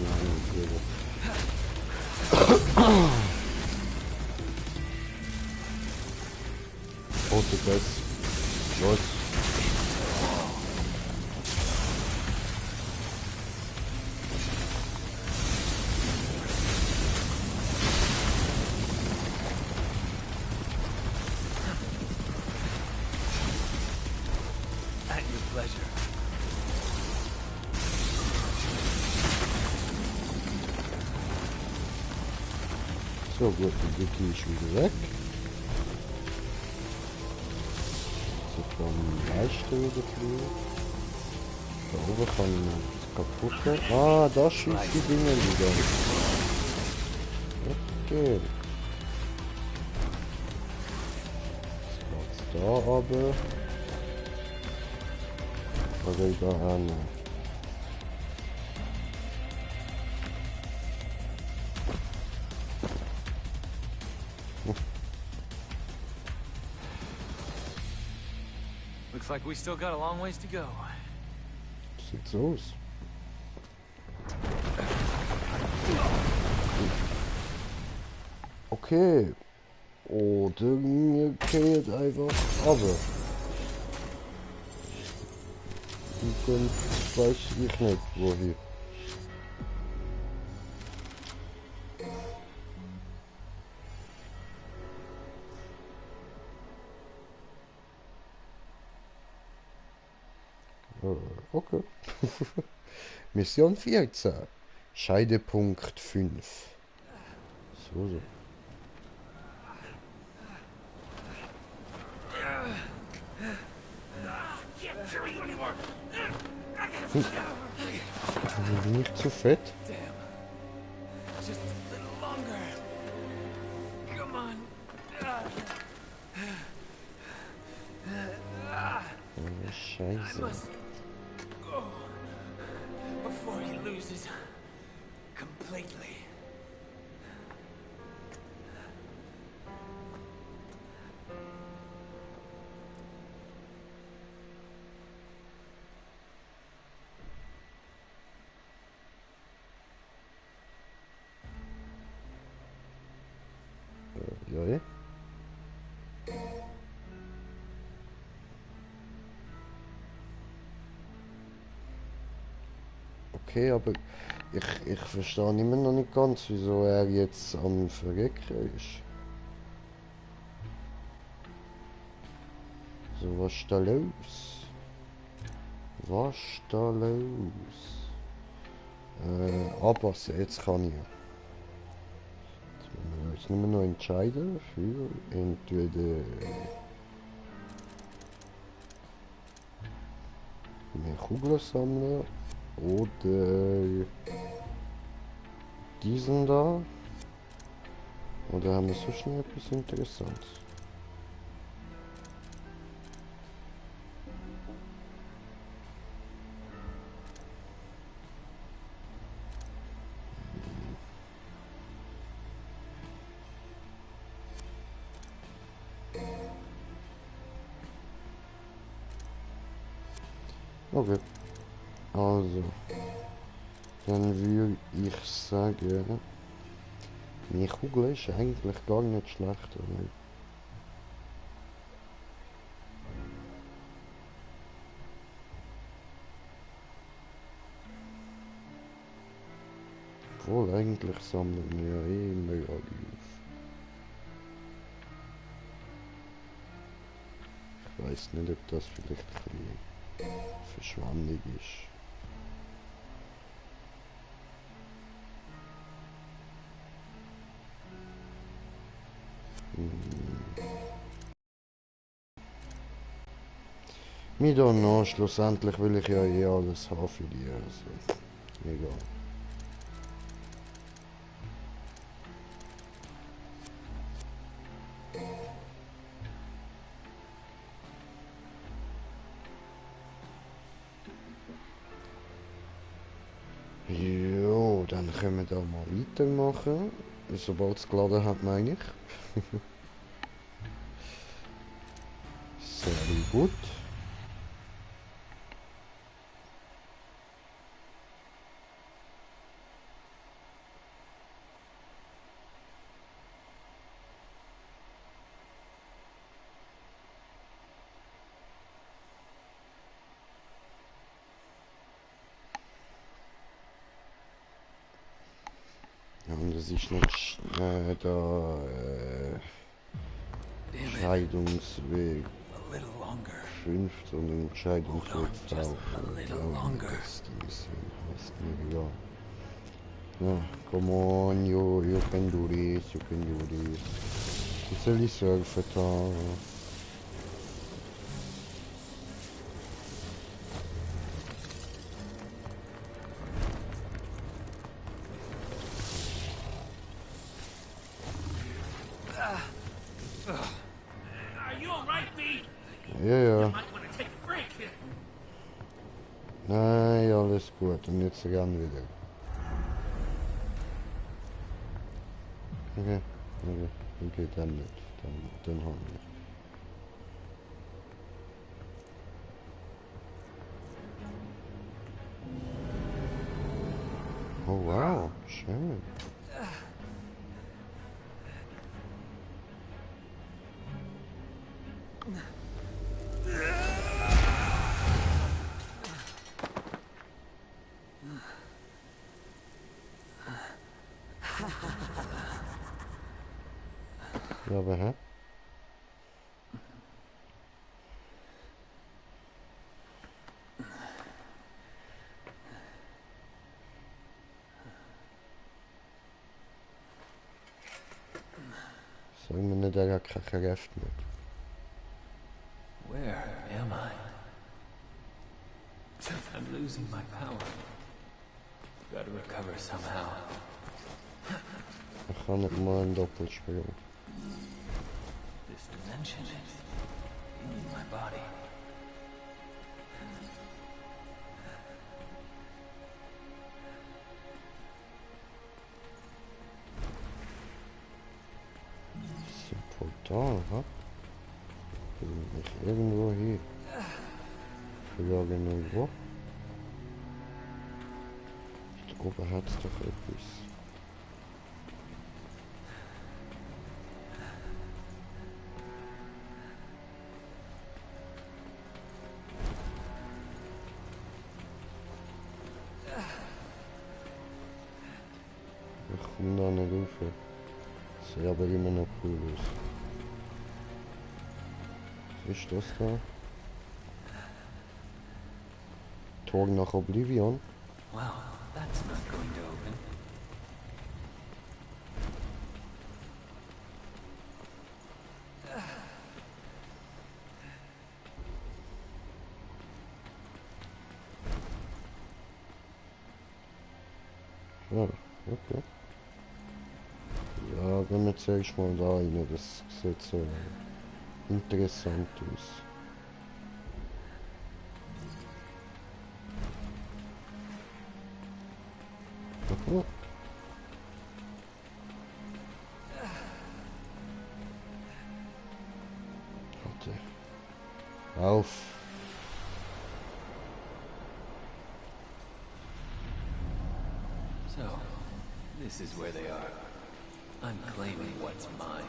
Rote Geiß. Los. At your pleasure. So gut, die Wiki ist wieder weg. So kann Leiste wieder fliegen. Da oben kann ich kaputt gehen. Ah, da schießt die Dinge wieder. Okay. Jetzt geht's da runter. Oder da hin. Looks like we still got a long ways to go. Sieht so aus. Okay. Oder mir geht einfach runter. Und dann weiß ich nicht, wohin. Okay. Mission 14. Scheidepunkt 5. So. Nicht zu fett. Just a little longer. Come on. Oh, Scheiße. Go before he loses completely. Ja. Okay, aber ich verstehe immer noch nicht ganz, wieso er jetzt am Verrecken ist. So, was ist da los? Was ist da los? Anpassen, jetzt kann ich. Jetzt müssen wir uns nur noch entscheiden für entweder mehr Kugeln sammeln oder diesen da. Oder haben wir sonst noch etwas Interessantes? Okay, also, dann würde ich sagen, meine Kugel ist eigentlich gar nicht schlecht, oder? Obwohl, eigentlich sammeln wir ja eh immer alle auf. Ich weiß nicht, ob das vielleicht ein bisschen verschwendung ist. Mir dann noch, schlussendlich will ich ja eh alles haben für die, also egal. Jo, dann können wir da mal weitermachen. Sobald es geladen hat, meine ich. Sehr gut. Ja, und es ist nicht der Scheidungsweg A little longer. 5, sondern Scheidungsweg Hold on, just V. a little Ja, longer. das die Mission heißt mir egal. Ja, come on, you can do this, you can do this. Wie soll ich surfen da? Are you alright, B? Ja, ja. Might want to take a break. Nein, alles gut. Und jetzt gern wieder. Okay, okay, dann nicht. Dann haben wir. Oh wow, schön. Ja, aber hä? Sagen wir nicht, er hat keine Kräfte mehr. Where am I? I'm losing my power. Gotta recover somehow. Er kann nicht mal ein Doppelspiel. This dimension in my body. Das ist ein Portal, ha? Bringt mich irgendwo hier. Verjagen irgendwo. Da oben hat es doch etwas. Ich komme da nicht rauf. Sieht aber immer noch cool aus. Was ist das da? Tor nach Oblivion? Wow, that's not going to open. Ja, okay. Ja, gehen wir zuerst mal da rein. Das sieht so interessant aus. Aha. Warte. Auf. So, this is where they are. I'm claiming what's mine.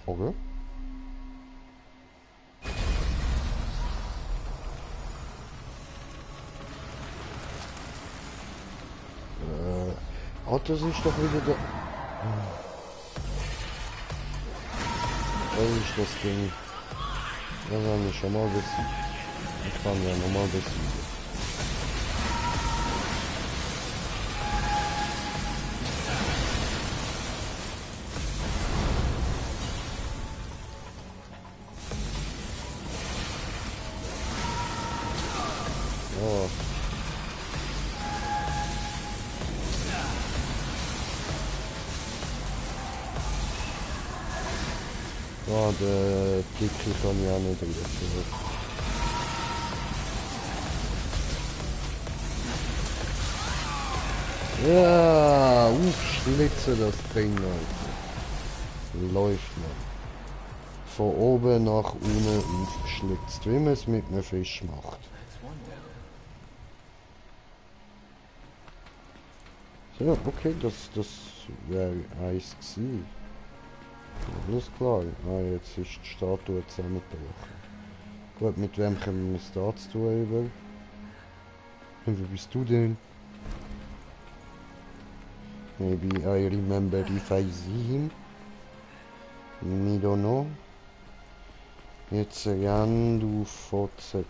Okay. Das ist doch wieder der... Das ist das Ding. Das kann ich schon mal wissen. Ich kann ja nochmal wissen. Ja, der Dicke kann ich auch nicht riechen. Ja, aufschlitzen das Ding, Alter. Läuft noch. Von oben nach unten aufgeschlitzt, wie man es mit einem Fisch macht. So, okay, das wäre eins gewesen. Alles klar. Ah, jetzt ist die Statue zusammengebrochen. Gut, mit wem können wir es da zu tun über? Und wie bist du denn? Maybe I remember if I see him. I don't know. Jetzt ran, du Fotzenknecht.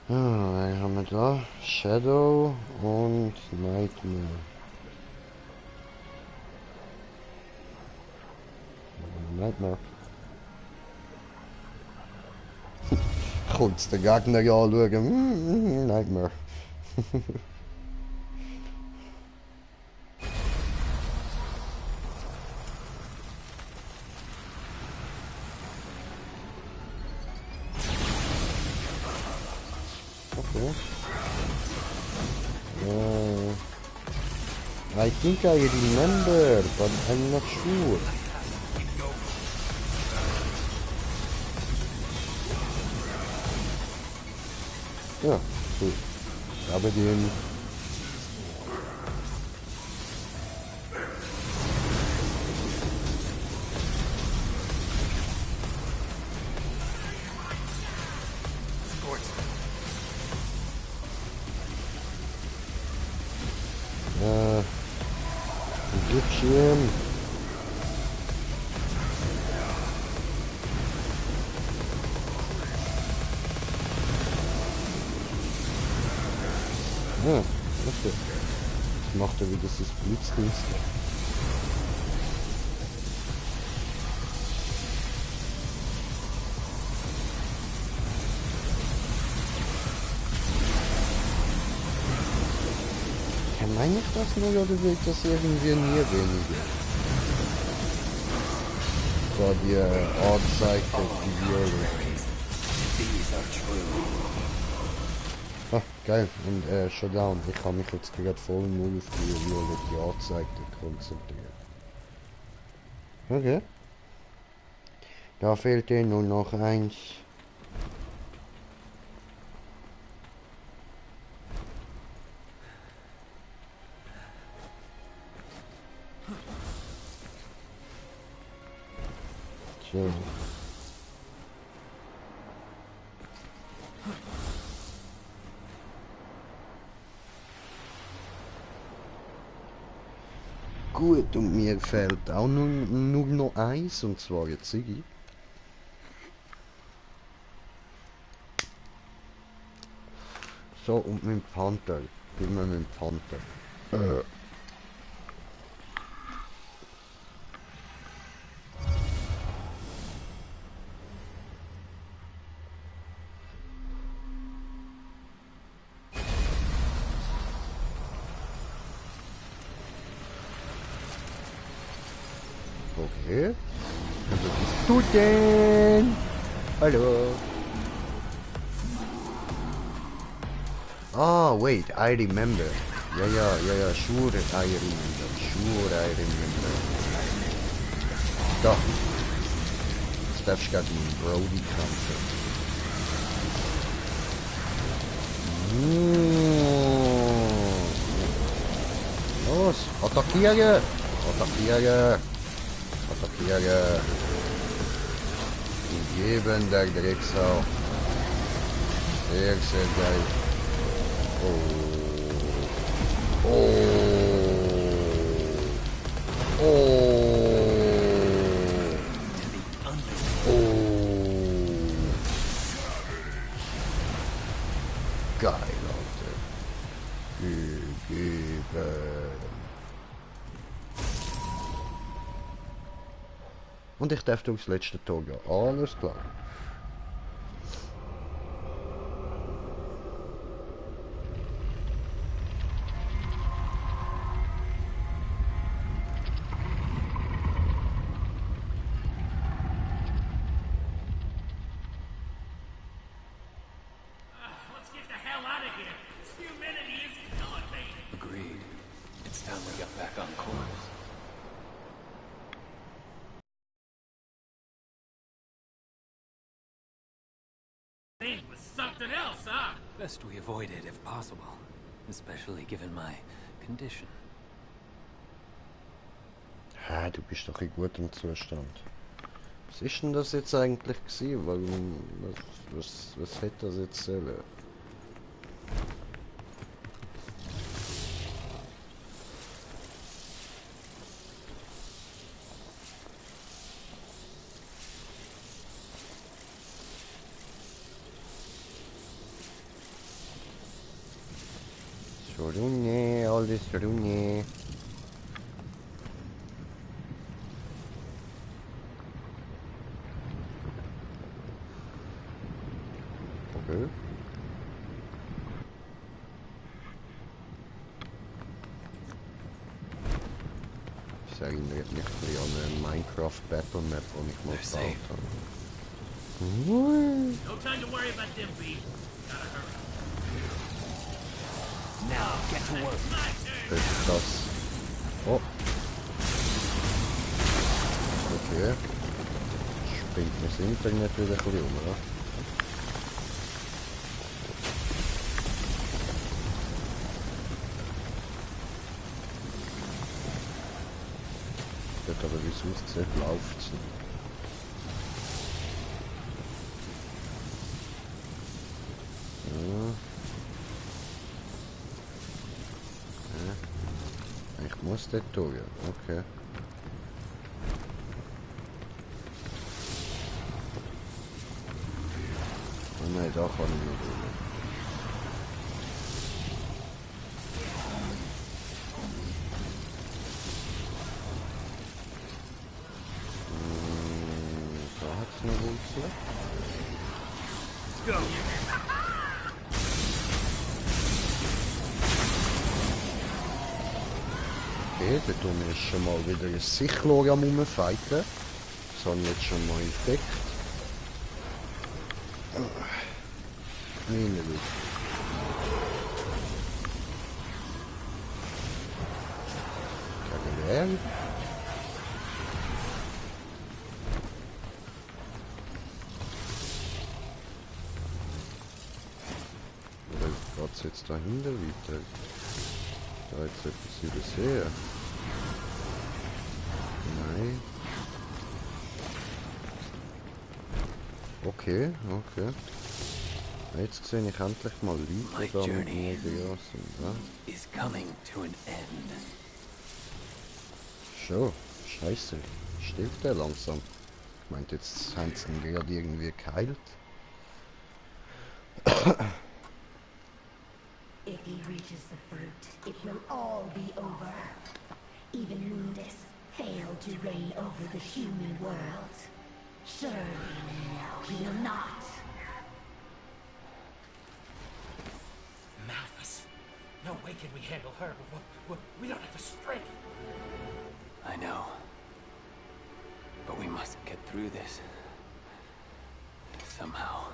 Ah, was haben wir da? Shadow und Nightmare. Nightmare. Kommt der Gegner anschauen. Nightmare. Okay. I think I remember, but I'm not sure. Ja, gut. Aber den... Bildschirm. Ja, okay. Das macht er wieder das Blitzdings. Meine ich das nur oder wird das irgendwie nie weniger? Da die Anzeige die Ah, geil. Und Showdown. Ich kann mich jetzt gerade voll nur auf die Anzeige konzentrieren. Okay. Da fehlt dir nur noch eins. So. Gut, und mir fehlt auch nur noch eins, und zwar jetzt Siggi. So, und mit dem Panther. Gib mir mit dem Panther. Okay. Was bist du denn? Hallo. Ah, wait, I remember. Ja, sure I remember. Da. Jetzt darfst du gerade meinen Brody kämpfen. Los, attackieren! Attackieren! Attackieren! Und geben der Drecksau. Sehr, sehr geil. Oh. Oh. Oh. Oh. Geil, Leute. Gegeben. Und ich darf aufs letzte Tor gehen. Alles klar. It's time we got back on course. Was something else, huh? Best we avoid it if possible, especially given my condition. Hä, du bist doch in gutem Zustand. Was ist denn das jetzt eigentlich gewesen? Warum, was hätte das jetzt sollen? Runde, alles Runde. Okay. Das erinnert mich ein bisschen an eine Minecraft Battle Map, die ich mal gebaut habe. No time to worry about them beasts. Gotta hurry. Now, get to work. Das ist das. Oh. Okay. Springt mir das Internet wieder ein bisschen um, oder? Gut, aber wie es aussieht, läuft es nicht. Ich muss dort durch, okay. Oh nein, da kann ich nicht durch. Da hat es eine Wurzel. Let's go. Okay, dort unten ist schon mal wieder ein Sichlor am Rumfighten. Das habe ich jetzt schon mal entdeckt. Meine Luft. Gegen wer? Oder geht es jetzt dahinter weiter? Da jetzt etwas übersehen. Nein. Okay, okay. Jetzt sehe ich endlich mal Leute, die da mit mir da sind. Ja? Is coming to an end. Schon, scheiße. Stirbt der langsam? Ich meinte, jetzt haben sie ihn gerade irgendwie geheilt. If he reaches the fruit, it will all be over. Even Mundus failed to reign over the human world. Surely no, he will not. Malphus. No way can we handle her. We don't have the strength. I know. But we must get through this. Somehow.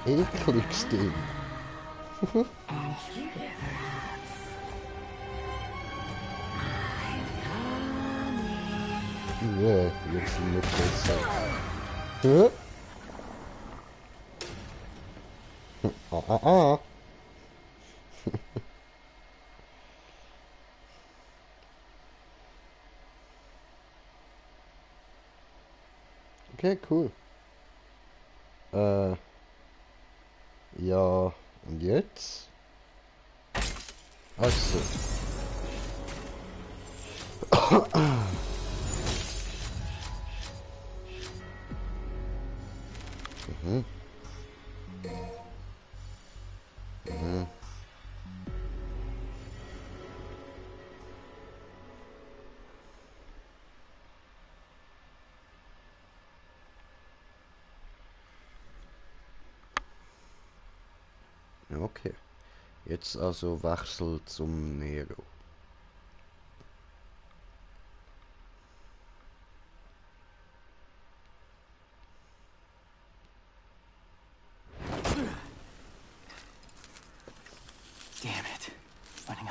Ekliges Ding. Ja, jetzt nicht besser. Hä? Ah. Okay, cool. Ja, und jetzt? Achso. Mhm. Mhm. Okay. Jetzt also Wechsel zum Nero.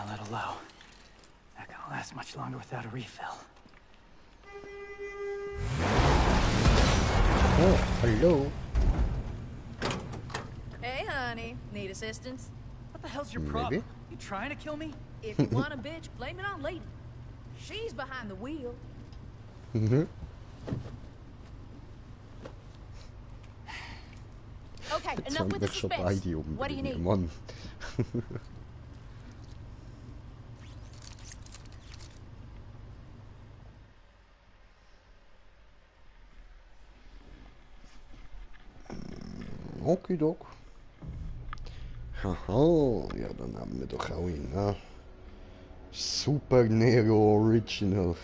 a little low. Not gonna last much longer without a refill. Oh, hallo. Hey, honey. Need assistance? What the hell's your Maybe. problem? You trying to kill me? If you want a bitch, blame it on Lady. She's behind the wheel. Mhm. Okay, Jetzt enough haben with the wir schon suspense. beide What do you umbringen, need? Mann. Okidok. Haha, ja, dann haben wir doch auch ihn, ne? Super Nero Original.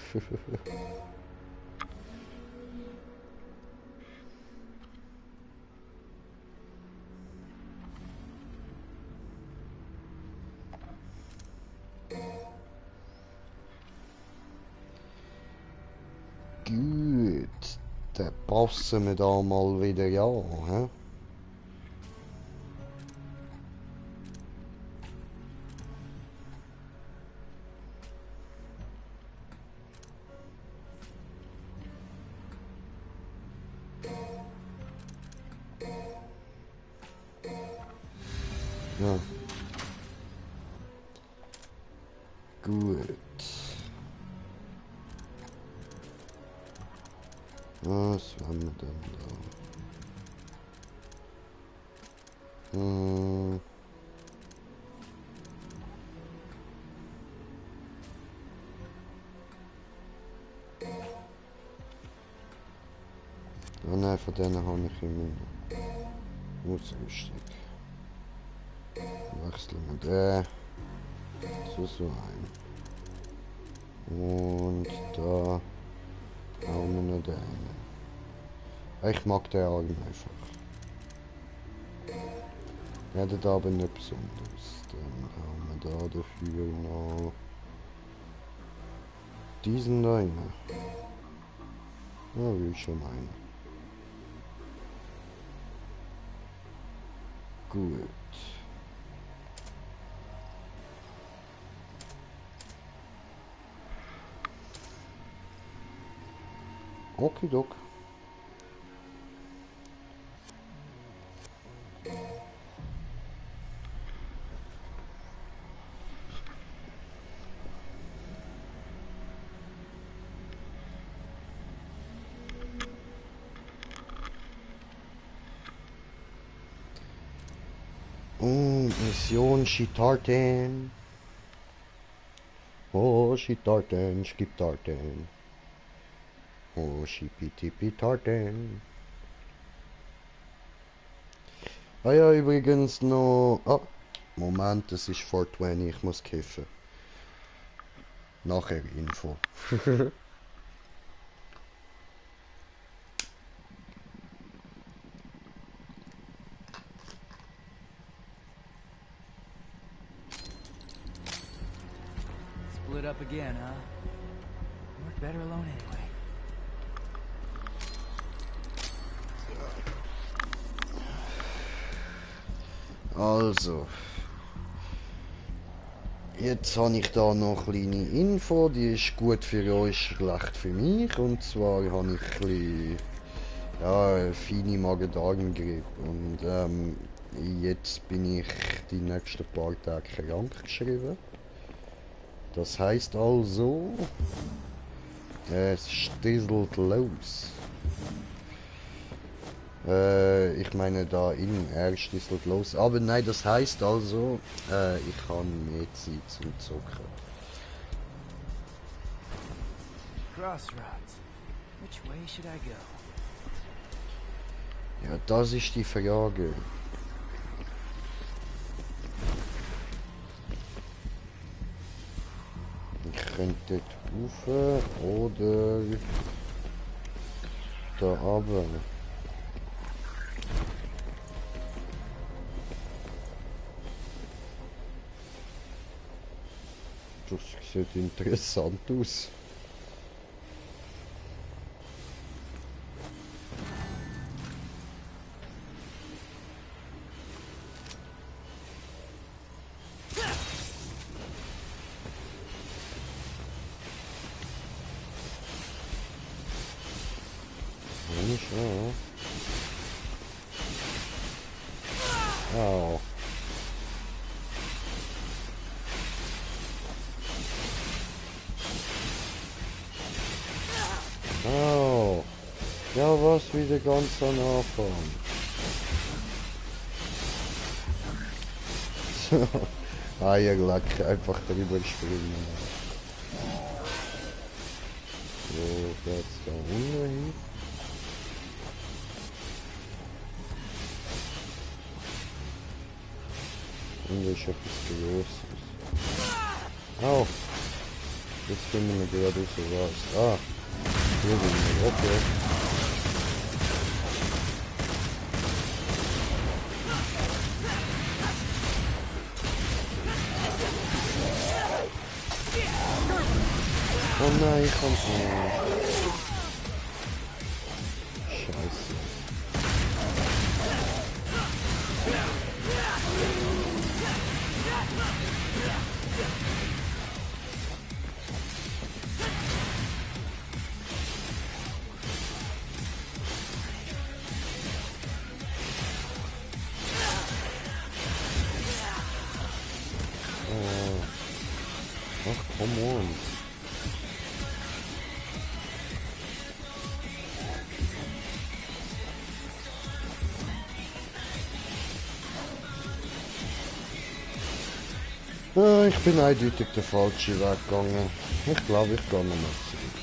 Gut, dann passen wir da mal wieder an, hä? Ja. Gut. Was haben wir denn da? Oh nein, von denen habe ich immer noch Ausrüstung. Wechseln wir den zu so ein. Und da hauen wir noch den. Ich mag den Arm einfach. Redet aber nicht besonders. Dann haben wir da dafür noch diesen da rein. Ja, will ich schon meinen. Gut. Okidok. Mission Shitarten. Oh, Shitarten, Skiptarten. Oh, Shipitipitarten. Ah ja, übrigens noch... Ah, Moment, es ist 420, ich muss kiffen. Nachher Info. Split up again, huh? Work better alone anyway. Also. Jetzt habe ich da noch eine kleine Info, die ist gut für euch, schlecht für mich. Und zwar habe ich ein bisschen, ja, feine Magen-Darm-Grippe. Und jetzt bin ich die nächsten paar Tage krank geschrieben. Das heißt also, es stieselt los. Ich meine da innen, er stieselt los. Aber nein, das heißt also, ich habe mehr Zeit zum Zocken. Crossroads. Which way should I go? Ja, das ist die Frage. Ich könnte dort rauf oder da runter. Das sieht interessant aus. Irgendwie schon. Au. Au. Ja, was wieder ganz am Anfang. So. Eierlack, einfach drüber springen. So, geht's da unten hin. Und ist etwas Grosses. Au! Jetzt finden wir gerade raus, was. Ah! Hier sind wir, okay. Oh nein, ich kann... Scheiße. Ach, come on. Ich bin eindeutig der falsche Weg gegangen. Ich glaube, ich gehe nochmal zurück.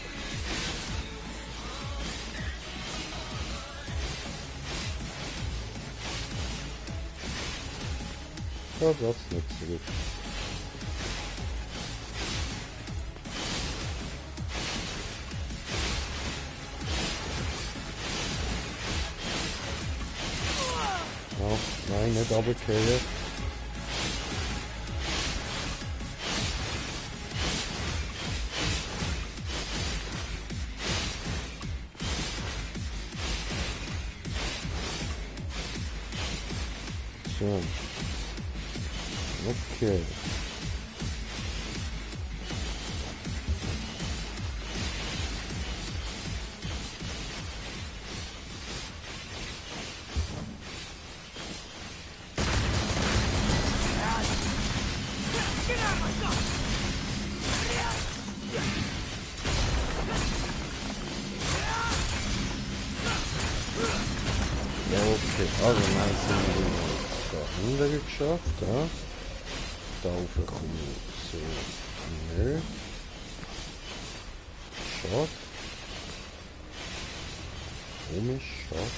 Ja, geht's nicht zurück. Oh, nein, nicht runterfallen. So. Okay. Okay, also nein, sind wir da andere geschafft, ja. Da kommen wir so schnell. Schade. Komisch, schade.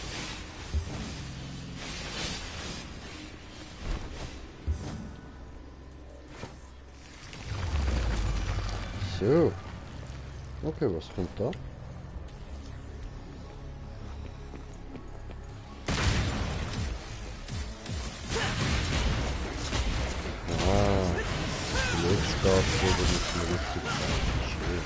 So. Okay, was kommt da? Jetzt geht's wieder nicht mehr richtig schön.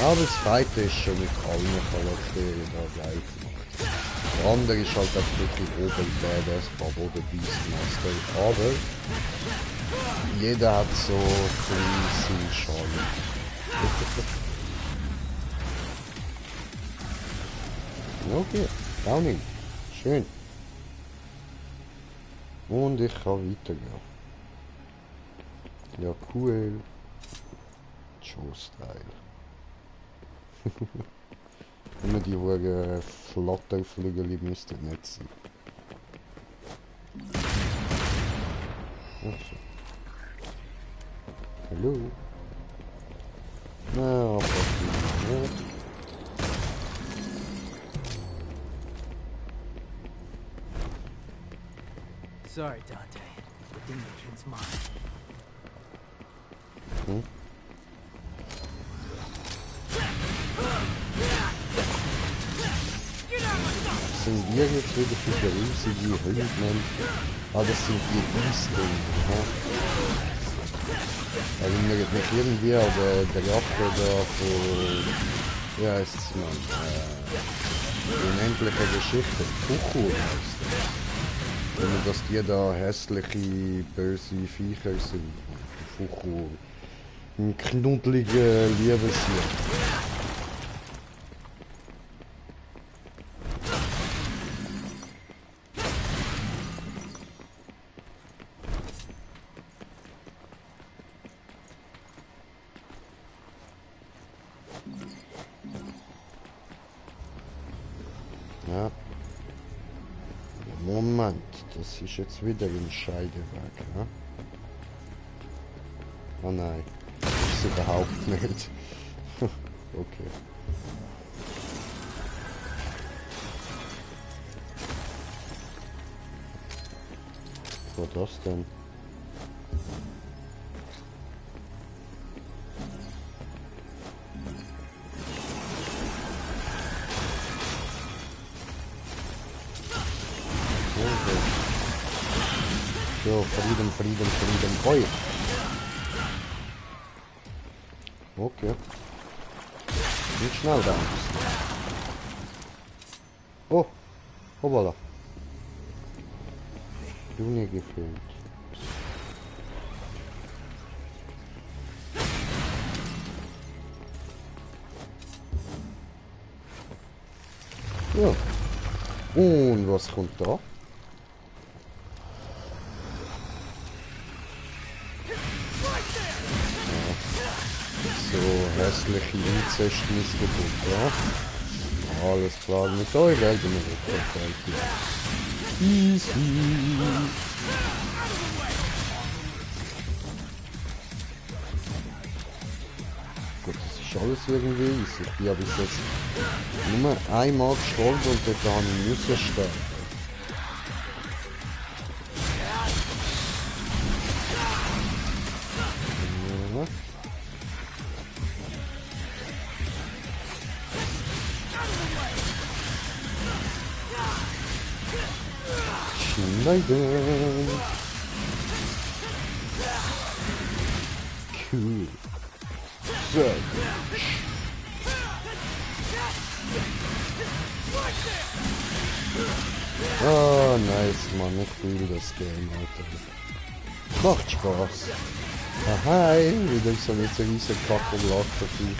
Aber das Fighten ist schon mit allen Charakteren da gleich gemacht. Der andere ist halt auch wirklich oben badass, Babo der Beastmaster, aber jeder hat so seinen Charme. Okay, Downing. Schön. Und ich kann weitergehen. Ja, cool. Joe-Style. Immer die hohen Flatterflügel müssten nicht sein. Okay. Hallo? Na, aber nicht. Sorry, Dante. The Demon's mine. Hm? Sind wir jetzt wieder für die riesige Hündmann? Ah, das sind die Eastern. Erinnert mich irgendwie an der Rache da von... Wie heißt es, Mann? unendliche Geschichte. Fuchu heisst das. Und dass die da hässliche, böse Viecher sind. Fuchu. Ein knuddeliger Liebesjäger. Ja. Moment, das ist jetzt wieder ein Scheideweg, ja? Oh nein, das ist überhaupt nicht. Okay. Was war das denn? So, Frieden, Frieden, Frieden. Oi! Okay. Nicht schnell da. Oh! Hoppala. Junge gefilmt. Ja. Und was kommt da? So hässliche Inzestmissgeburt, ja? Alles klar, mit euch werden wir nicht. Easy. Gut, das ist alles irgendwie easy. Ich bin ja bis jetzt nur einmal gestorben und dort habe ich müssen sterben. Ja. Schneiden. Cool. So. Oh, nice, Mann. Ich fühle das Game, Alter. Macht Spaß. Aha, wieder so mit so riesen Kackelblatt auf dich.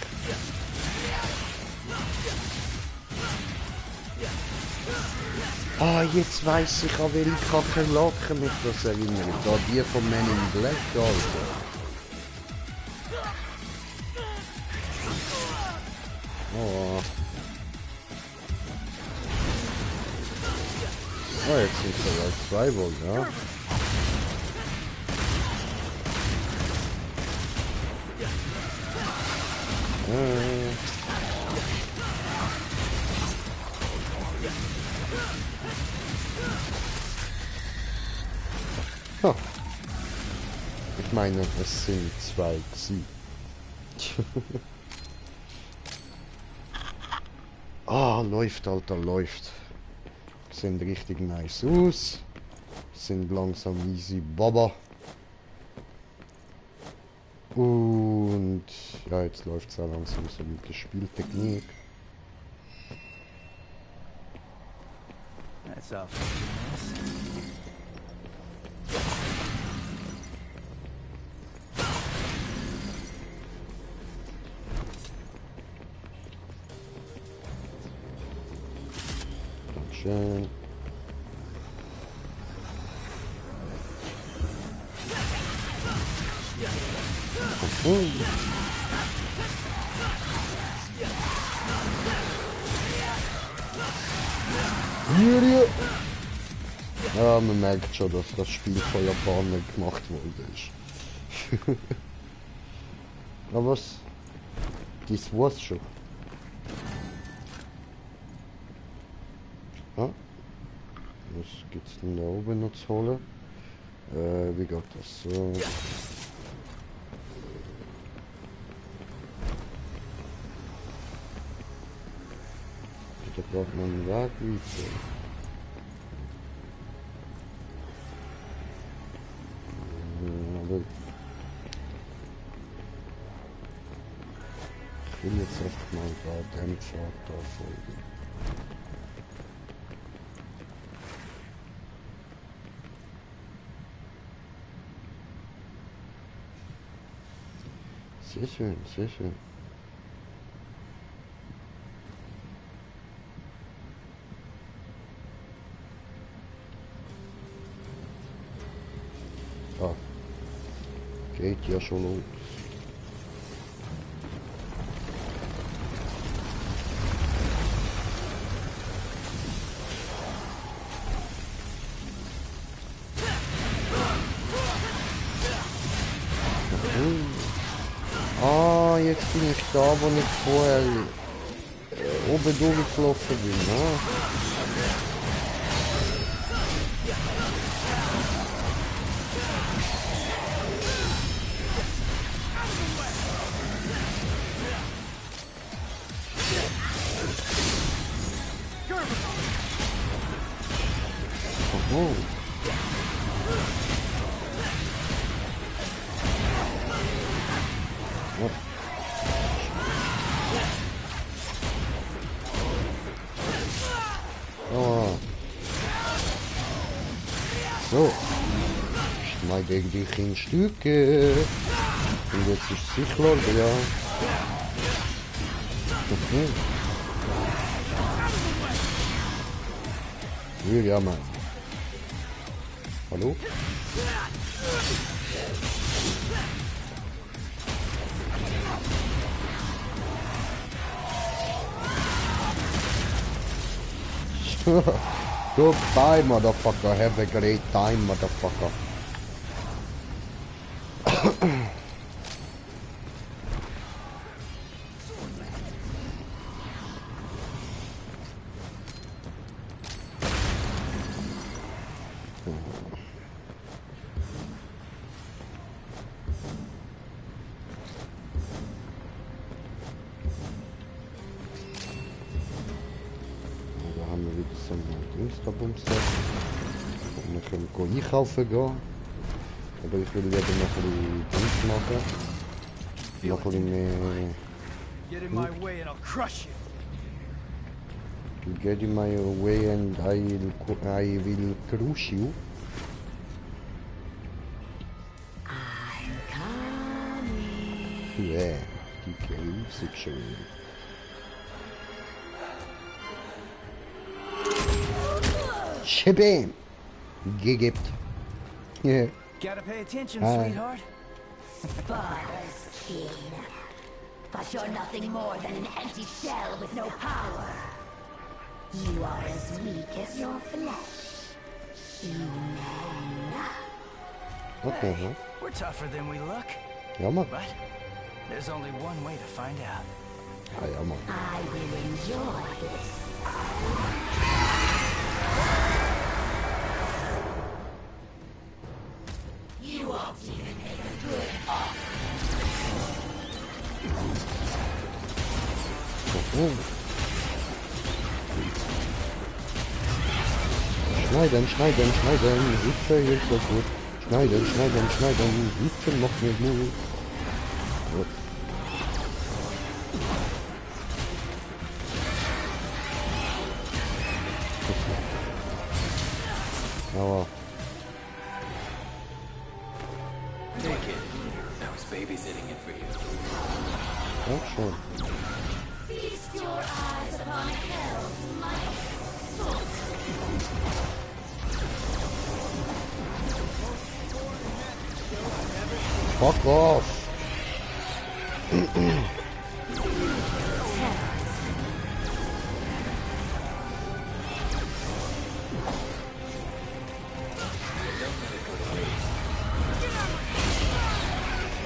Ah, jetzt weiss ich an welche Kakerlaken mich das erinnert. Da die von Men in Black, Alter. Oh. Oh, jetzt sind es aber 2 wohl, ja. Ha. Ich meine, es sind 2 gewesen. Ah, läuft, Alter, läuft. Sehen richtig nice aus. Sind langsam easy Baba. Und ja, jetzt läuft es auch langsam so mit der Spieltechnik. That's all. Schön. Ja, man merkt schon, dass das Spiel von Japanern gemacht wurde. Aber was? Das war's schon. Ah. Was gibt's denn da oben noch zu holen? Wie geht das so? Da braucht man einen Weg weiter. Aber ich will jetzt einfach mal da dem Pfad da folgen. Sehr schön, sehr schön. Ah. Geht ja schon los. Ah, jetzt bin ich da, wo ich vorher oben durchgelaufen bin. Ah. Oh. Oh. So. Schneide dich in Stücke. Und jetzt ist es klar, ja. Ja, Mann. Hallo? Goodbye, motherfucker. Have a great time, motherfucker. Und wir können einkaufen gehen. Aber ich will lieber noch ein bisschen Dings machen. Noch ein bisschen mehr... Get in my way and I'll crush you. You get in my way and I will crush you. I'm coming. Yeah, die Musik schon. Shabam! Gegibt. Yeah. Gotta pay attention, Hi. sweetheart. Skin. But you're nothing more than an empty shell with no power. You are as weak as your flesh. Human. Okay, Hey, we're tougher than we look. ja, Mann. But there's only one way to find out. Ah, ja, Mann. I will enjoy this. You won't even make a good offer. Schneiden, schneiden, schneiden. Hüpfe hilft so gut. Schneiden, schneiden, schneiden. Hüpfen macht mir Mut. Gut. Aber Take it. I was babysitting it for you. auch schon. Feast your eyes upon hell's might. Fuck off!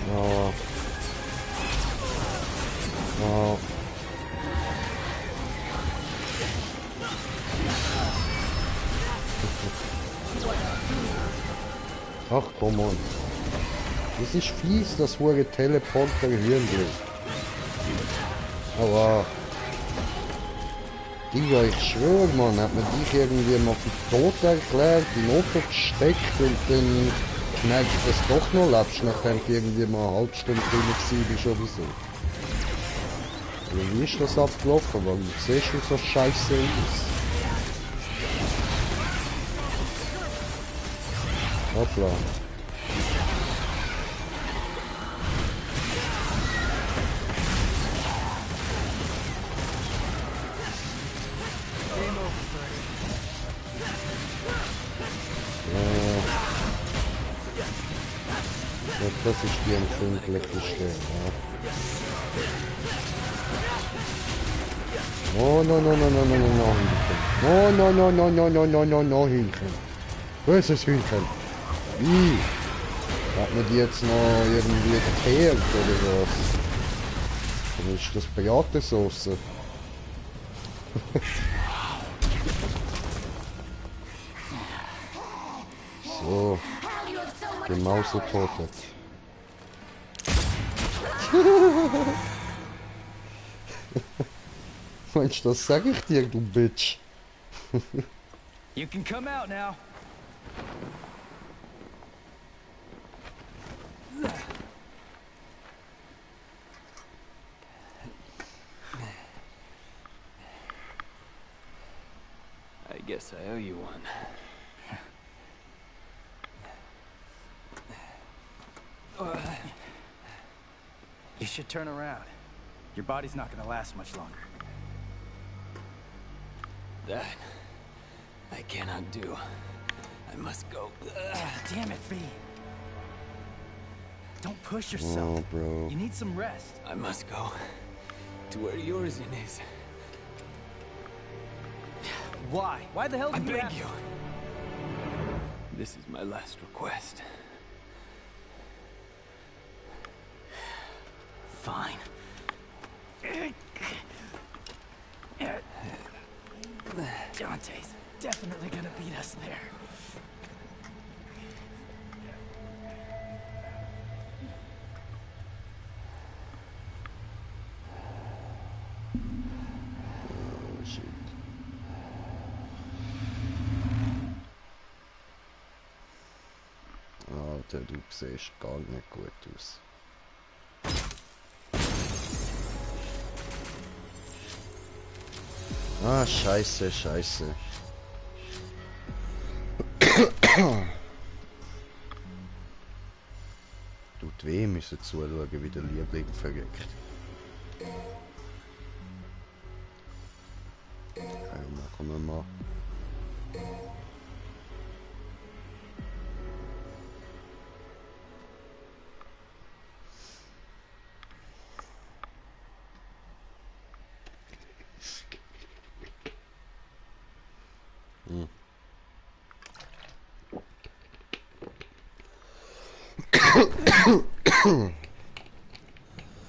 No. No. Ach, komm on. Das ist fies, das hohe Teleporter Hirnglück. Aber... Digga, ich schwöre, Mann, hat man dich irgendwie mal für tot erklärt, in Auto gesteckt und dann merkst du, dass du doch noch lebst, nachdem du irgendwie mal eine halbe Stunde drin bist oder so. Wie ist das abgelaufen? Warum siehst du so scheiße aus? Hoppla. Das ist die empfindlichste. Ja. Oh, no, no, no, no, no, no, no, Hühnchen. No, no, no, no, no, no, no, no, no, Hühnchen. Böses Hühnchen. Wie? Hat man die jetzt noch irgendwie gekehrt oder was? Dann ist das Bratensauce. So. Gemausetortet. Mensch, das sag ich dir, du Bitch. You can come out now. I guess I owe you one. You should turn around. Your body's not gonna last much longer. That I cannot do. I must go. Damn it, V. Don't push yourself. Oh, bro. You need some rest. I must go to where Yorzin is. Why? Why the hell I did beg have to? you. This is my last request. Fine. Dante's definitely gonna beat us there. Oh, shit. Alter, du siehst gar nicht gut aus. Ah, scheiße, scheiße. Tut weh, müssen zuschauen, wie der Liebling verrückt. Machen wir mal.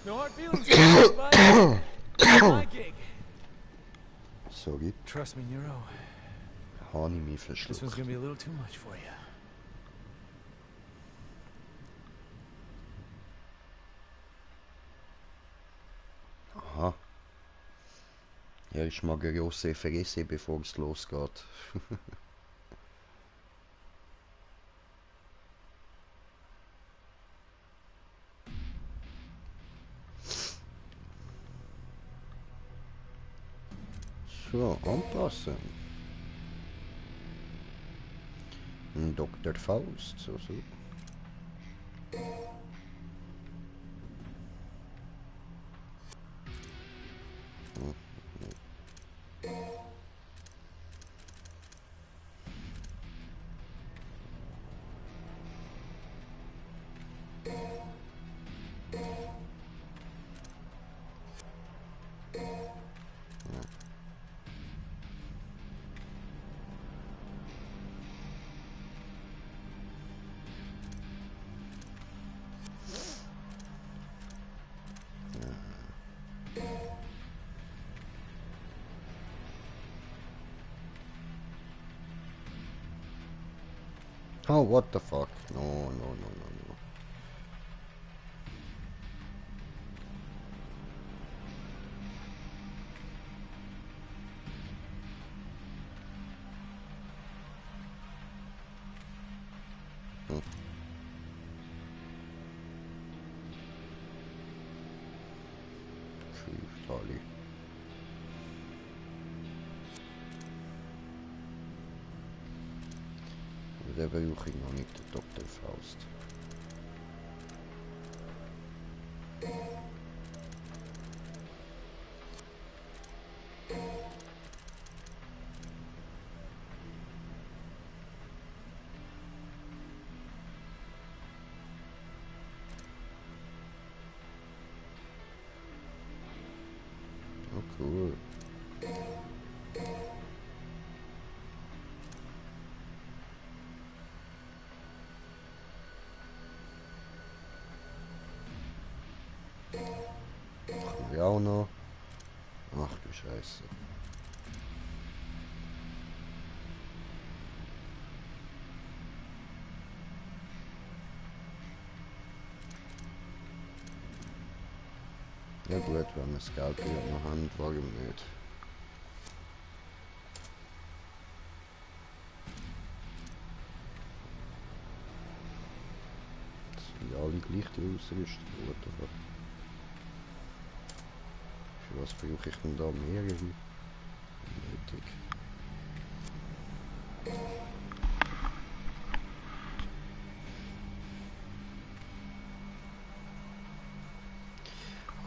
No hard feelings, bud. My gig. Sorry, Trust me, Nero. habe ich mich This one's verschluckt. gonna be a little too much for you. Aha. Ja, ich mag eine grosse Fresse, bevor es losgeht. So, anpassen. Ein Dr. Faust, so. Oh, what the fuck? No, no, no, no, no. Tolly. Der brauche ich noch nicht, der Dr. Faust. Oh, cool. Machen wir auch noch. Ach du Scheiße. Ja gut, wenn wir das Geld wieder noch haben, warum nicht? Das sind ja alle gleich die Ausrüstung, oder? Für was brauche ich denn da mehrere? Nötig.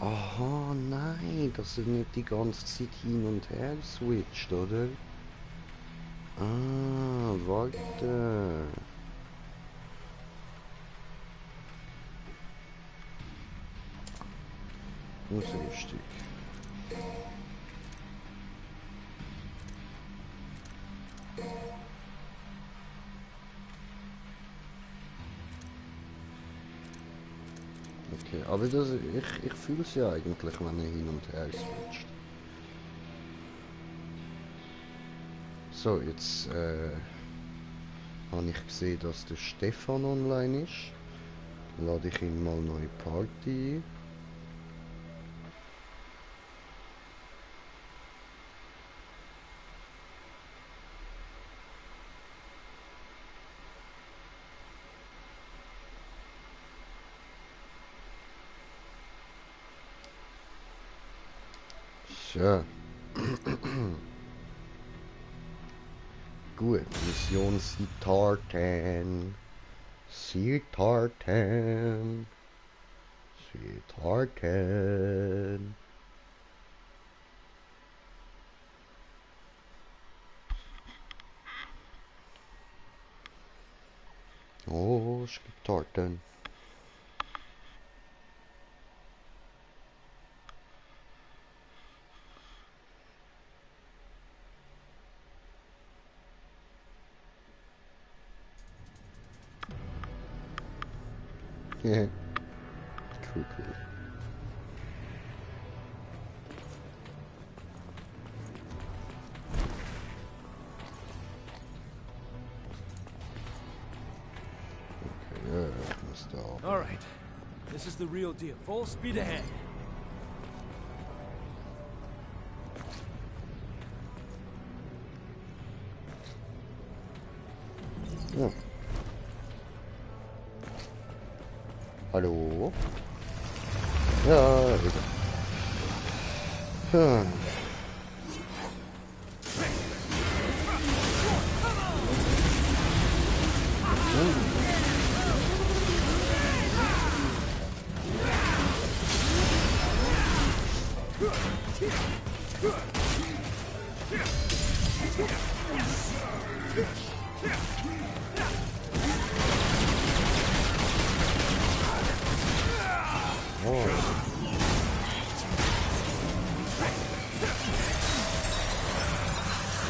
Aha, nein, dass er nicht die ganze Zeit hin und her switcht, oder? Ah, warte. Ausrüstung. Okay, aber das, ich fühle es ja eigentlich, wenn er hin und her switcht. So, jetzt habe ich gesehen, dass der Stefan online ist. Lade ich ihn mal neue Party ein. So. Gut, Mission Sitartan. Sitartan. Sitartan. Oh, es gibt Torten. Ja. Cool, cool. Okay, ja, ich muss da. All right. This is the real deal. Full speed ahead. Ja. Hallo? Ja, wieder. Hm.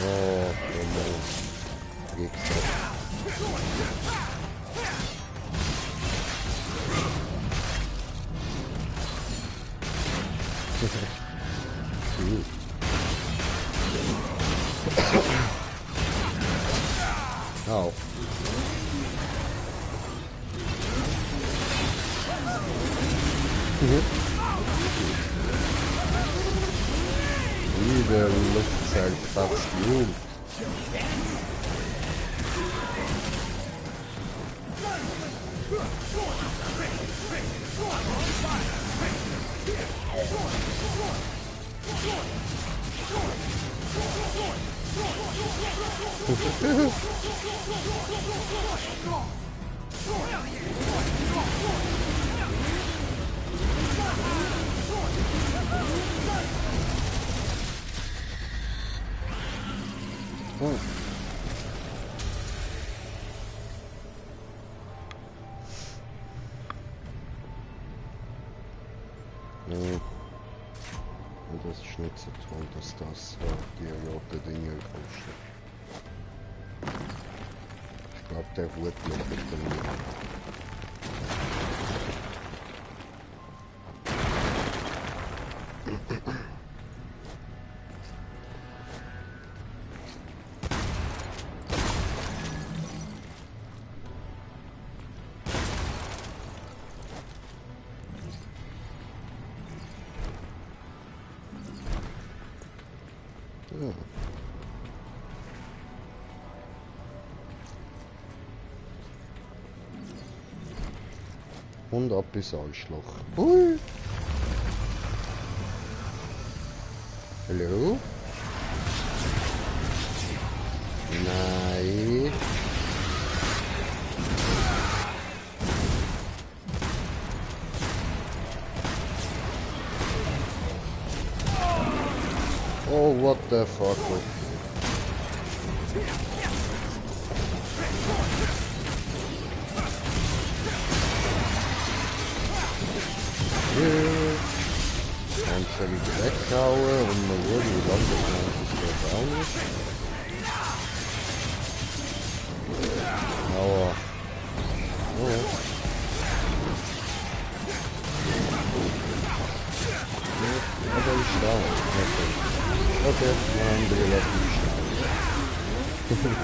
Oh, como Wichser. Au. Wie der Luftzeug fast gut. Und das ist nicht so toll, dass das die roten Dinge kostet. Ich glaube, der Hut liegt drin. Ja. Und ab ins Arschloch. Hui! Hallo? Nein. Oh, what the fuck? Dann soll ich weghauen und mal schauen, wie lange das der Baum ist. Aua. Oh. Aber ich stehe. Okay, nein, bitte lass mich stehen.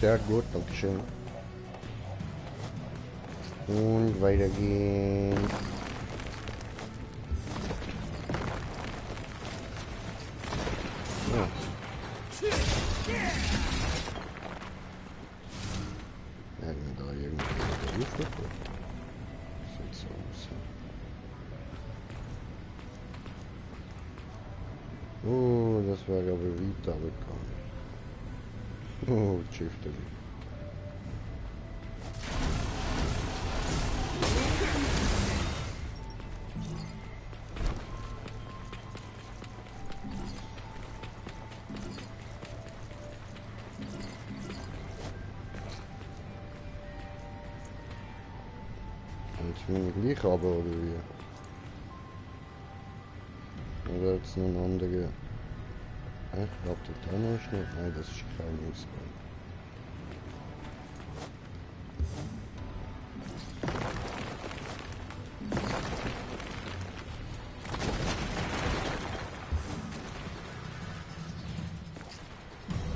Sehr gut, dankeschön. Und weiter gehen. Ja. Werden wir da irgendwie gerufen? Sieht so aus. Oh, das war aber weiter bekommen. Oh, Schifte. Und ich muss gleich aber oder wie? Oder jetzt noch ein anderer? Ich glaube, der Tunnel ist nicht. Nein, das ist kein Ausgang.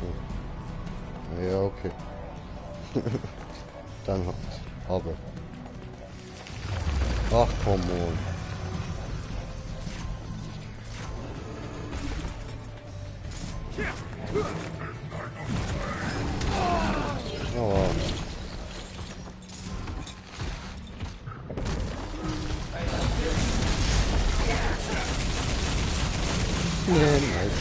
Oh. Ja, okay. Dann hat's. Aber. Ach, komm on. Oh. Yeah, nice.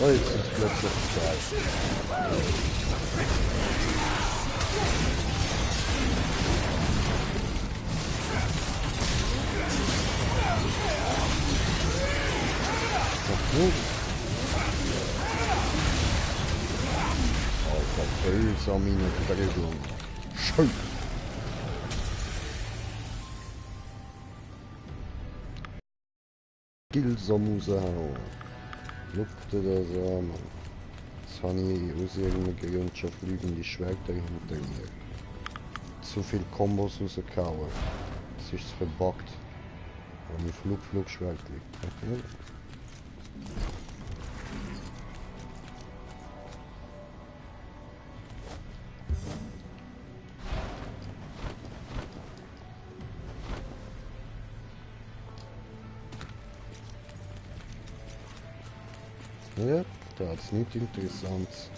Oh, jetzt ist plötzlich frei. Alter, Pilz an meine Bewegung. Schön. Gilsamusau. Lupfte das an. Jetzt habe ich aus irgendeinem Grund schon fliegende Schwerter hinter mir. Zu viel Kombos rausgehauen. Es ist verbuggt. Und ein Flugschwert liegt. Okay. Ja, da hat es nichts Interessantes.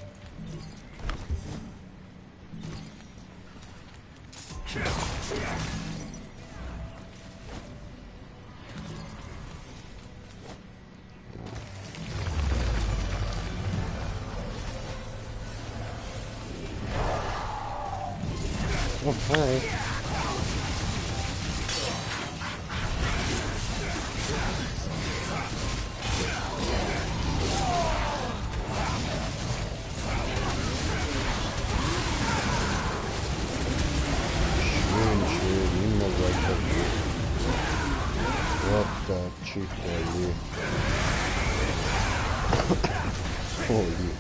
Oh, hi. Schön, immer weiter. What the chica, holy.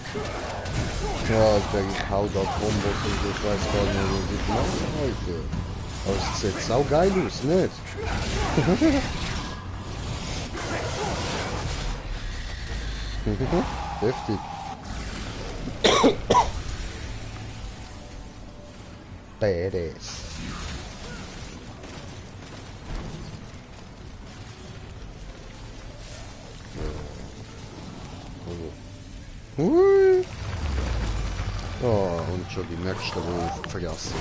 Ja, ich hau da Kombos und ich weiß gar nicht, was ich mache heute. Aber es sieht saugeil aus, nicht? Heftig. Badass. Hui. Oh, und schon die nächste Woche vergessen.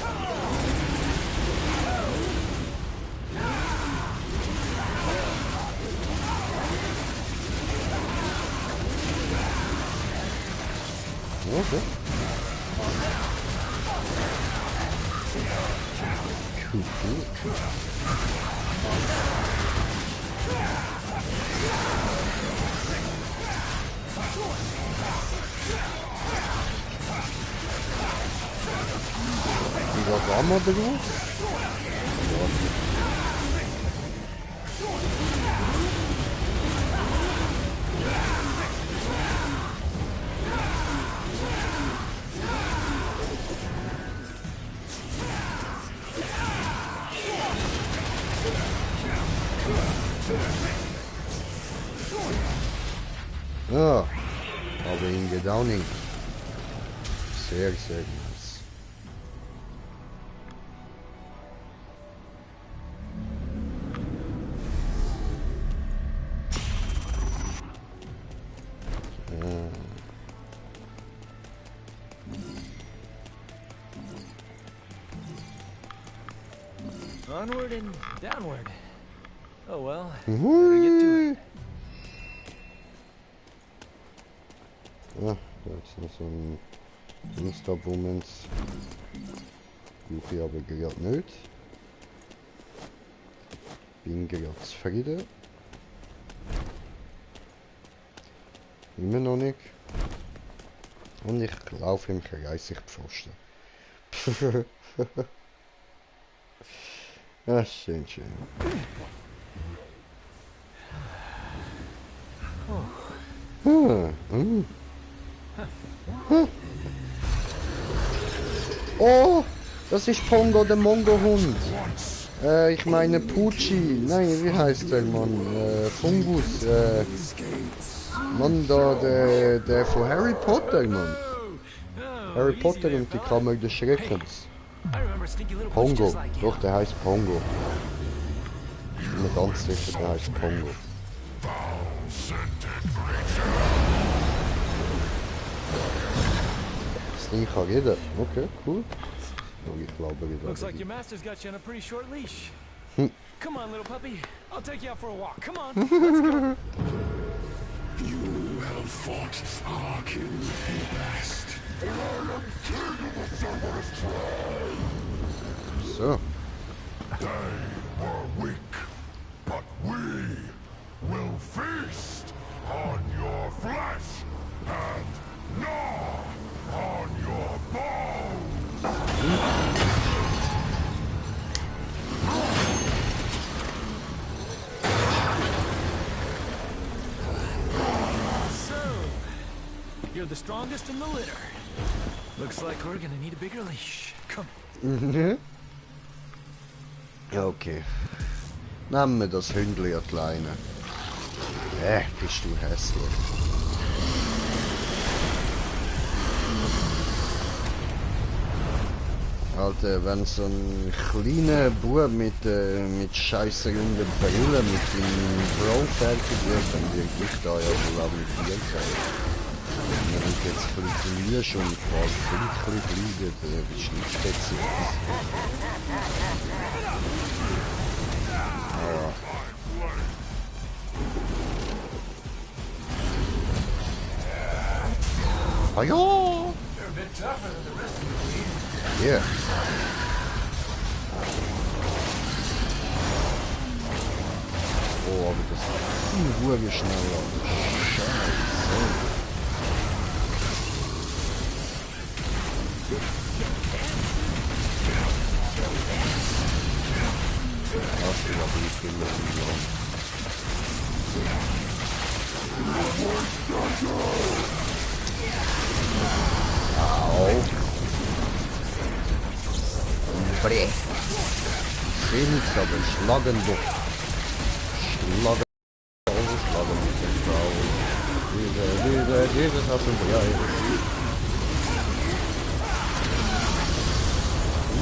Okay. Cool. Was haben wir denn? Ja, aber in Gedowning. Sehr, sehr nice. Onward and downward. Oh well, better get to it. Ja, da ist noch so ein Insta-Bummens. Brauche ich aber gerade nicht. Bin gerade zufrieden. Immer noch nicht. Und ich laufe im Kreis, ich Pfosten. Ja, schön, schön. Oh, das ist Pongo, der Mongo-Hund. Ich meine Pucci. Nein, wie heißt der Mann? Fungus. Mann, da, der von Harry Potter, Mann. Harry Potter und die Kammer des Schreckens. Pongo. Doch, der heißt Pongo. Ich bin mir ganz sicher, der heißt Pongo. Das Ding kann reden. Okay, cool. Ich glaube wieder. Looks like your master's got you on a pretty short leash. Come on, little puppy. I'll take you out for a walk. Come on, let's go. You have fought Arkin in the past. And I am king of the Cerberus tribe. So. They were weak, but we will feast on your flesh and gnaw on your bones. You're the strongest in the litter. Looks like we're gonna need a bigger leash. Come. Okay. Nehmen wir das Hündli, ja Kleine. Bist du hässlich. Alter, wenn so ein kleiner Bub mit scheisse runden Brille mit dem Bro fertig wird, dann wird ich da ja wohl lamentiert sein. Wenn ich jetzt funktioniere schon quasi pünktlich liege, das ist nicht speziell. Ah ja! Yeah. Oh, aber das ist Ruhe schneller. Scheiße. Ach, ich hab die Filme Au. Bre. Sind aber schlagen doch. Schlagen. Schlagen mit der Frau. Dieses hast du ja.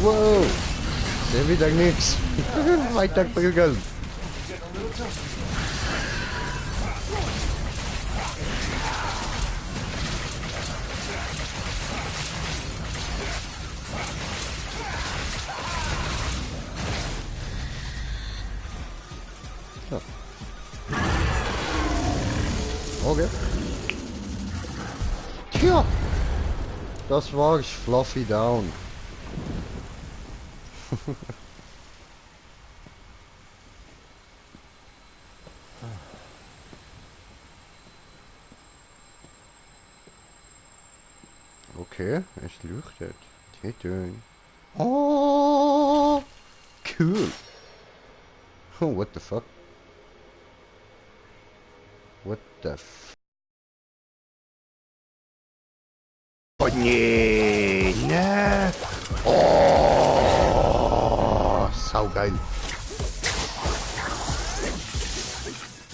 Wow. Der wieder nix. Weiter prügeln. Ja. Okay. Tja. Das war's. Fluffy down. Okay, es leuchtet. Schön. Oh, cool. Oh, what the fuck? What the f... Oh nee, ne? Oh, saugeil.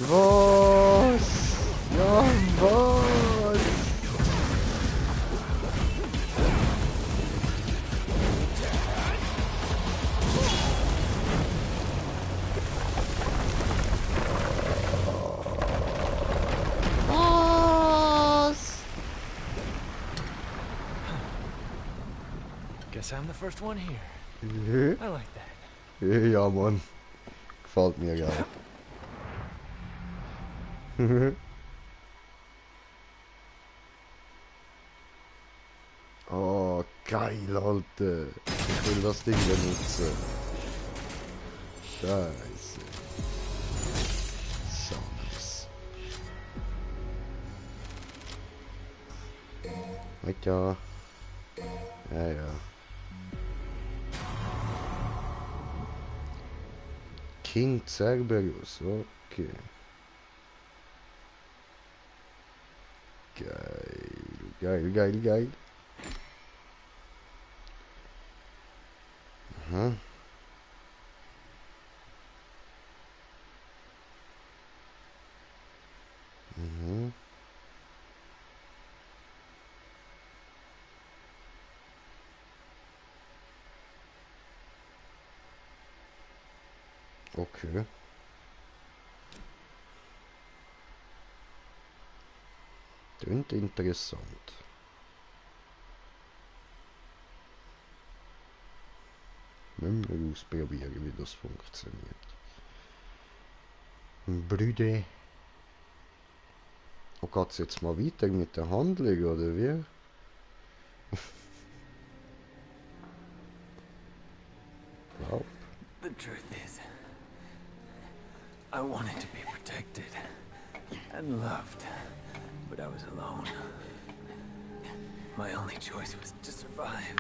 Was? Ja, was? Guess I'm the first one here. I like that. Ja, Mann. Gefällt mir geil. Oh, geil, Alter. Ich will das Ding benutzen. Scheiße. So nice. Weiter. Ja, ja. King Cerberus, okay. Geil, geil, geil, geil. Aha. Mhm. Okay. Klingt interessant. Müssen wir ausprobieren, wie das funktioniert. Brüde. Oh, geht's jetzt mal weiter mit der Handlung, oder wie? Glaub. The truth is, I wanted to be protected and loved, but I was alone. My only choice was to survive.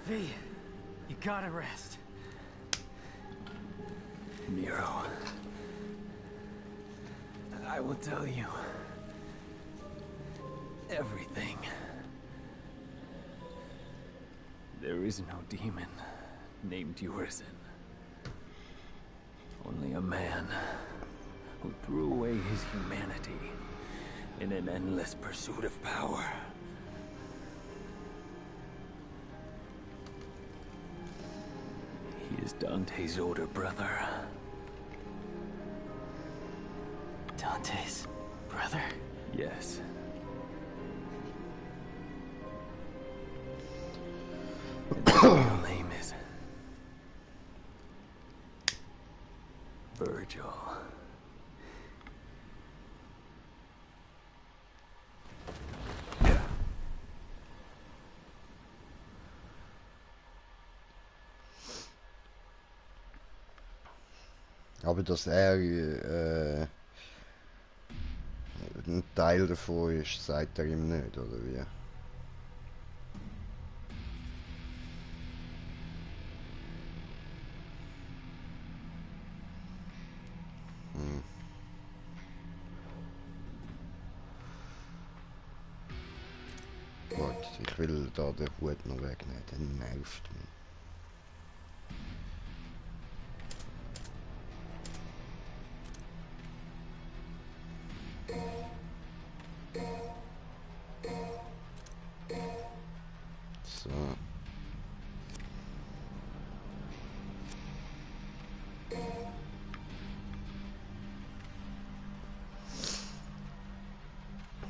V, you gotta rest. Nero, I will tell you everything. There is no demon named Urizen. Only a man who threw away his humanity in an endless pursuit of power. He is Dante's older brother. Dante's brother? Yes. And his real name is Virgil. Aber dass er ein Teil davon ist, sagt er ihm nicht, oder wie? Warte, ich will da den Hut noch wegnehmen, der nervt mich. So.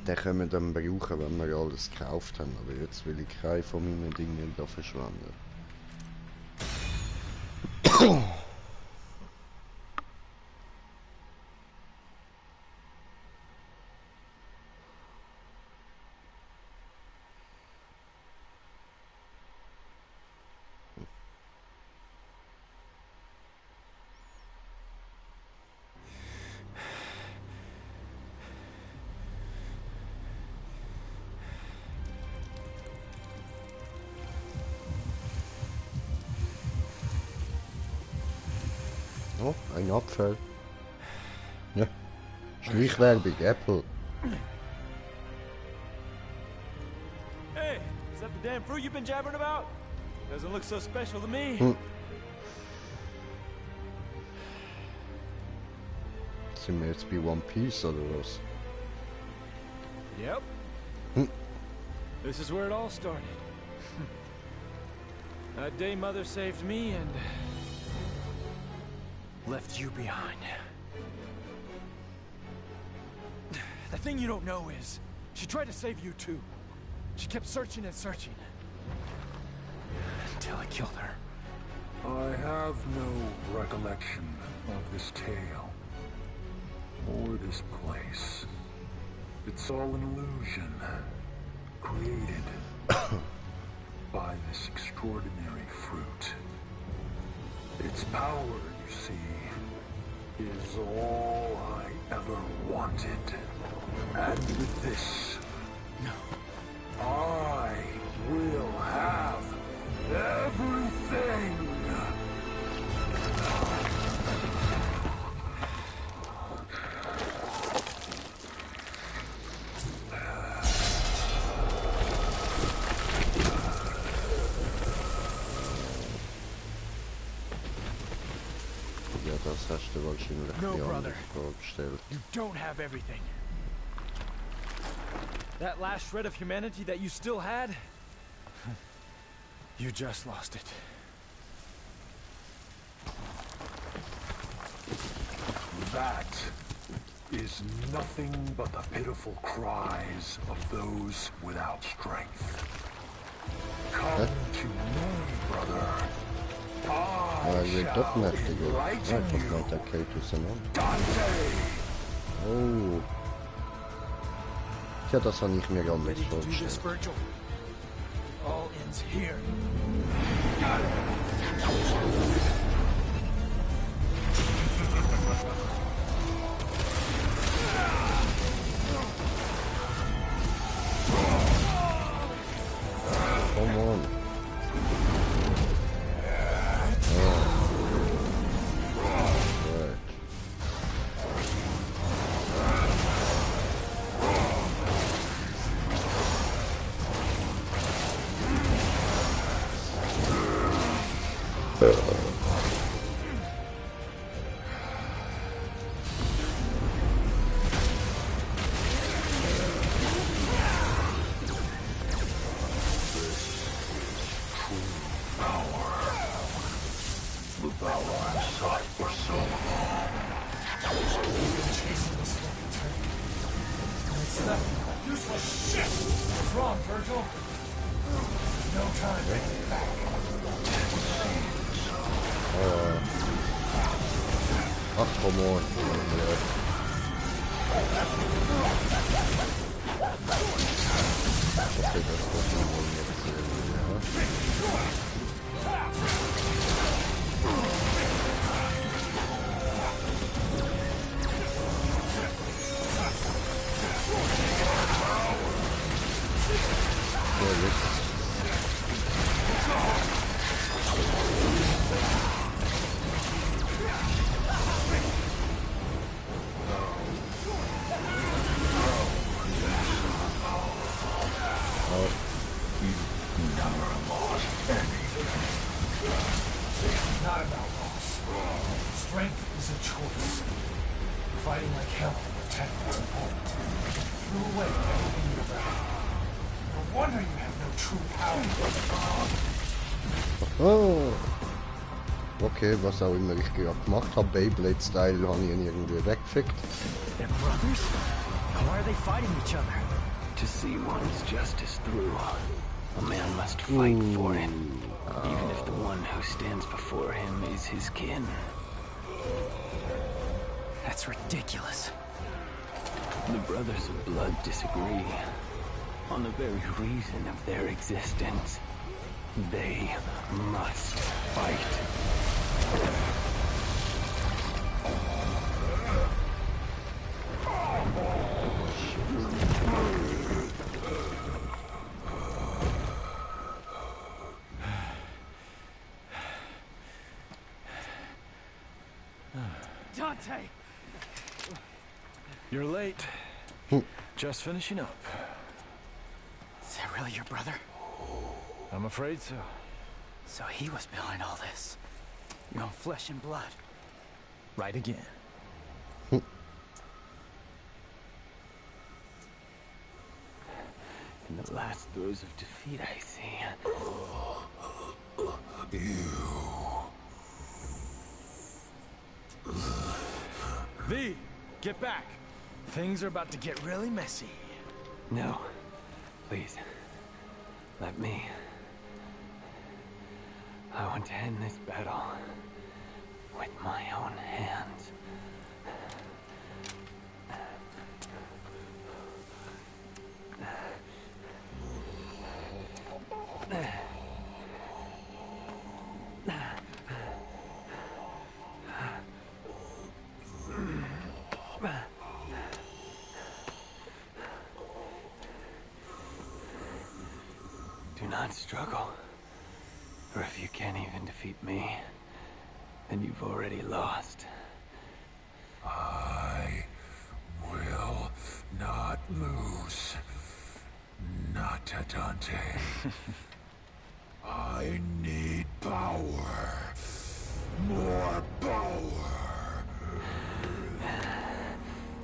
Den können wir dann brauchen, wenn wir alles gekauft haben, aber jetzt will ich keine von meinen Dingen da verschwenden. Oh, ein Apfel. Ja. Schleichwerbung, Apple. Hey, is that the damn fruit you've been jabbering about? Doesn't look so special to me. Sind wir jetzt bei One Piece oder was? Yep. This is where it all started. That day Mother saved me and left you behind. The thing you don't know is, she tried to save you too. She kept searching and searching. Until I killed her. I have no recollection of this tale. Or this place. It's all an illusion. Created by this extraordinary fruit. Its power, you see, is all I ever wanted. And with this, I will have everything! Ja, das hast du wahrscheinlich No, die brother. vorgestellt. You don't have everything. That last shred of humanity that you still had, you just lost it. That is nothing but the pitiful cries of those without strength. Come to me, brother. Aber er wird doch mächtiger. Einfach mal der Kate auseinander. Oh. Ja, das habe ich mir gar nicht vorgestellt. Virgil? All ends here. Come on. What's wrong, Virgil? No time. Ach, come on. Okay, das wird man wohl jetzt sehen, ja. Not about loss. Strength is a choice. Fighting like hell to protect what's important. Threw away everything you ever had. No wonder you have no true power. Oh. Okay, was auch immer ich gerade gemacht habe. Beyblade-Style habe ich ihn irgendwie weggefickt. They're brothers? Why are they fighting each other? To see one's justice through, a man must fight for it, even if the one who stands before him is his kin. That's ridiculous. The Brothers of Blood disagree on the very reason of their existence. They must fight. Dante! You're late. Just finishing up. Is that really your brother? I'm afraid so. So he was behind all this. Your own flesh and blood. Right again. In the last throes of defeat, I see. V, get back. Things are about to get really messy. No. Please. Let me. I want to end this battle with my own hands. Do not struggle. For if you can't even defeat me, then you've already lost. I will not lose. Not to Dante. I need power. More power.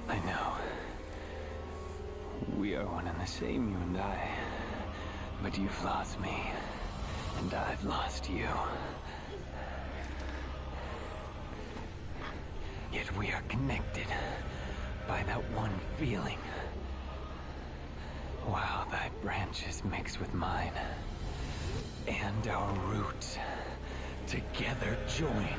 I know. We are one and the same, you and I. But you've lost me, and I've lost you. Yet we are connected by that one feeling. While thy branches mix with mine, and our roots together join.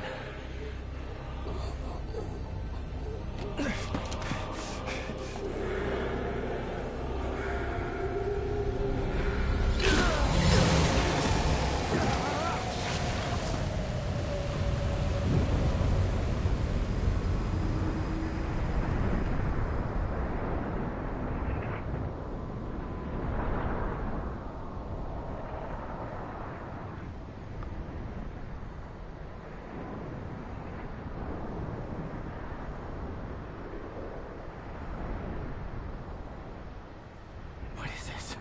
What is this?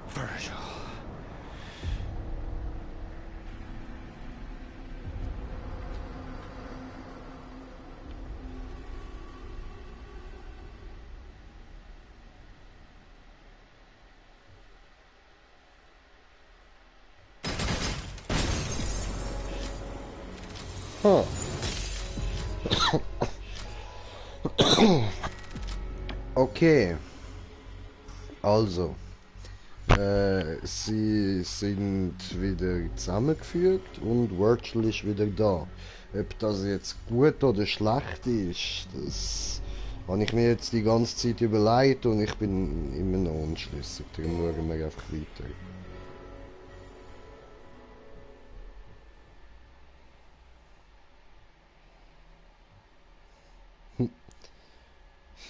Virgil. Huh. Okay. Also. Sie sind wieder zusammengeführt und Virgil ist wieder da. Ob das jetzt gut oder schlecht ist, das habe ich mir jetzt die ganze Zeit überlegt und ich bin immer noch unschlüssig. Darum schauen wir einfach weiter.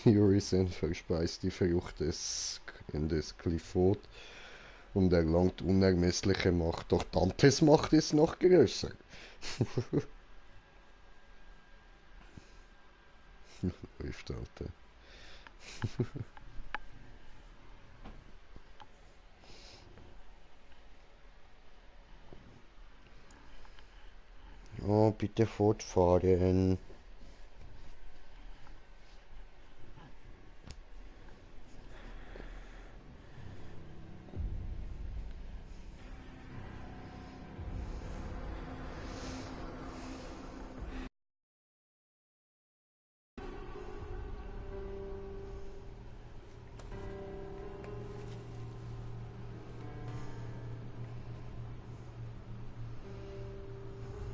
Yuri verspeist die Frucht des in das Clifford und erlangt unermessliche Macht. Doch Dantes Macht ist noch größer. Läuft, Alter. Oh, bitte fortfahren.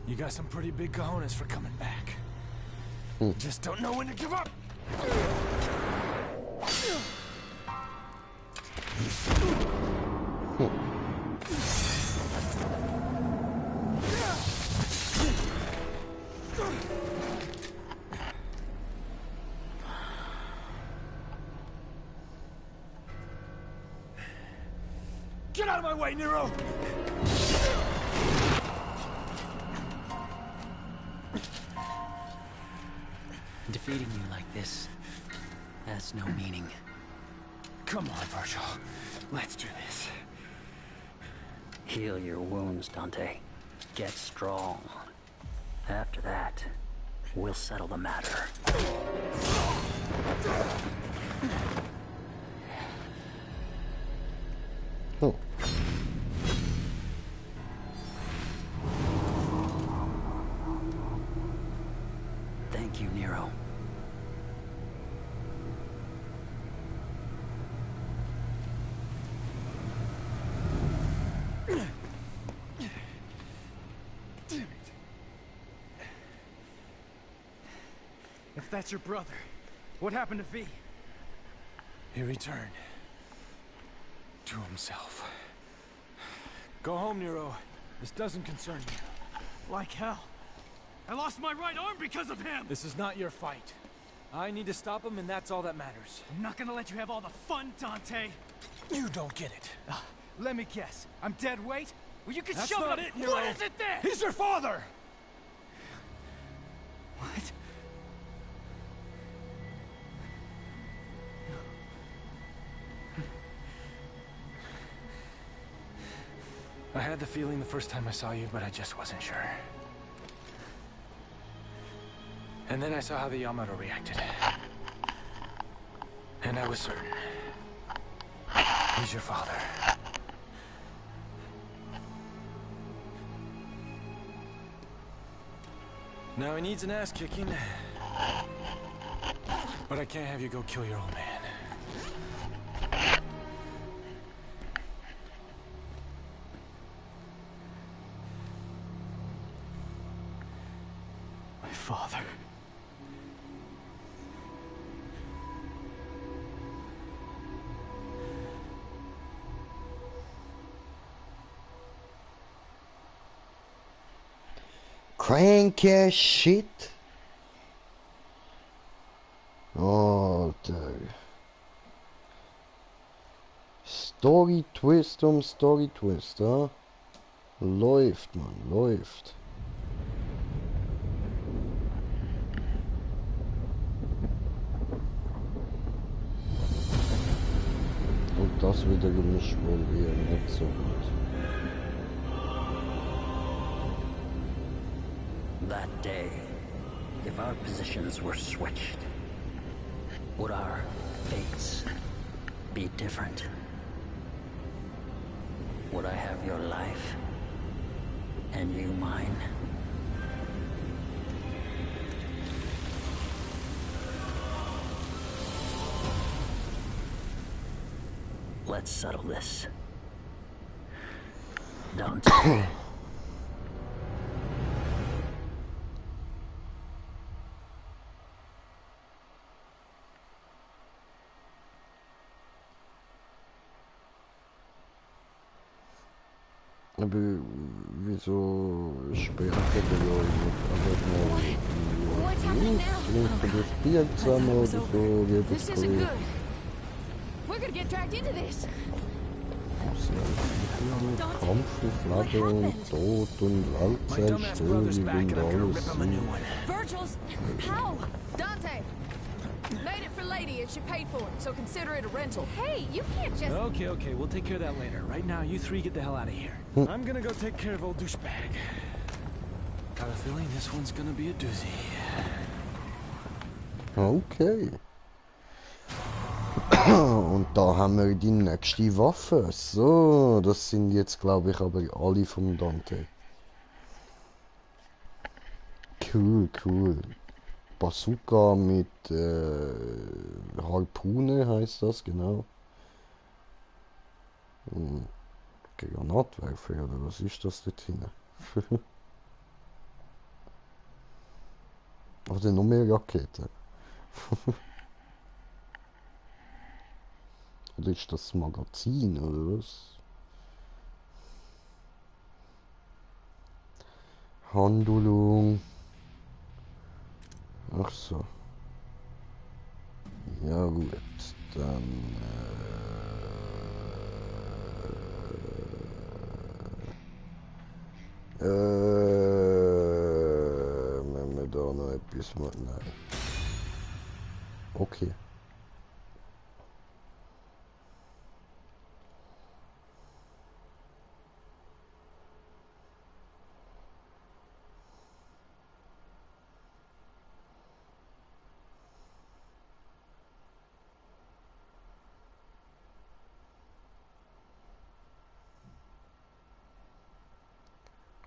You got some pretty big cojones for coming back. Just don't know when to give up. Get out of my way, Nero! Defeating you like this has no meaning. Come on, Virgil. Let's do this. Heal your wounds, Dante. Get strong. After that, we'll settle the matter. Oh. Thank you, Nero. If that's your brother, what happened to V? He returned. To himself. Go home, Nero. This doesn't concern you. Like hell. I lost my right arm because of him! This is not your fight. I need to stop him, and that's all that matters. I'm not gonna let you have all the fun, Dante! You don't get it. Let me guess. I'm dead weight? Well, you can That's shove not it! it, Nero. What is it then? He's your father! What? I had the feeling the first time I saw you, but I just wasn't sure. And then I saw how the Yamato reacted. And I was certain. He's your father. Now he needs an ass kicking. But I can't have you go kill your old man. My father. Crank ass shit. Alter. Story Twist um Story Twist, ja? Läuft, man, läuft. Und das wiederum ist wohl eher nicht so gut. That day, if our positions were switched, would our fates be different? Would I have your life and you mine? Let's settle this. Dante. Aber wieso sperrt er da What's happening now? Vielleicht das Bier zusammen oder so, liebe This isn't Kollegen. good. We're gonna get dragged into this. Kampf und Leben und Tod und Weltzerstörung und alles. Virgil's... How? Dante! Made it for Lady and she paid for it, so consider it a rental. Hey, you can't just... Okay, we'll take care of that later. Right now, you three get the hell out of here. I'm gonna go take care of old douchebag. Got a feeling this one's gonna be a doozy. Okay. Und da haben wir die nächste Waffe. So, das sind jetzt, glaube ich, aber alle vom Dante. Cool. Bazooka mit Harpune heißt das, genau. Granatwerfer, oder was ist das dort hinten? Oder noch mehr Raketen? Oder ist das Magazin, oder was? Handlung. Ach so. Ja gut, dann... wenn wir da noch etwas machen... Nein. Okay.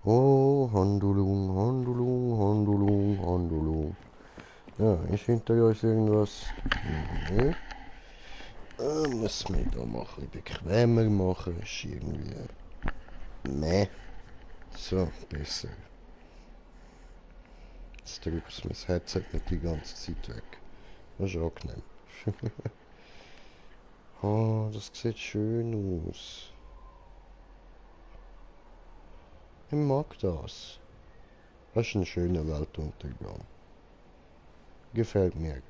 Oh, Handlung. Ja, ist hinter uns irgendwas? Nee. Müssen wir da mal ein bisschen bequemer machen, ist irgendwie... Nee. So, besser. Jetzt drückt mein Headset nicht die ganze Zeit weg. Das ist angenehm. Oh, das sieht schön aus. Ich mag das. Das ist ein schöner Weltuntergang. Gefällt mir.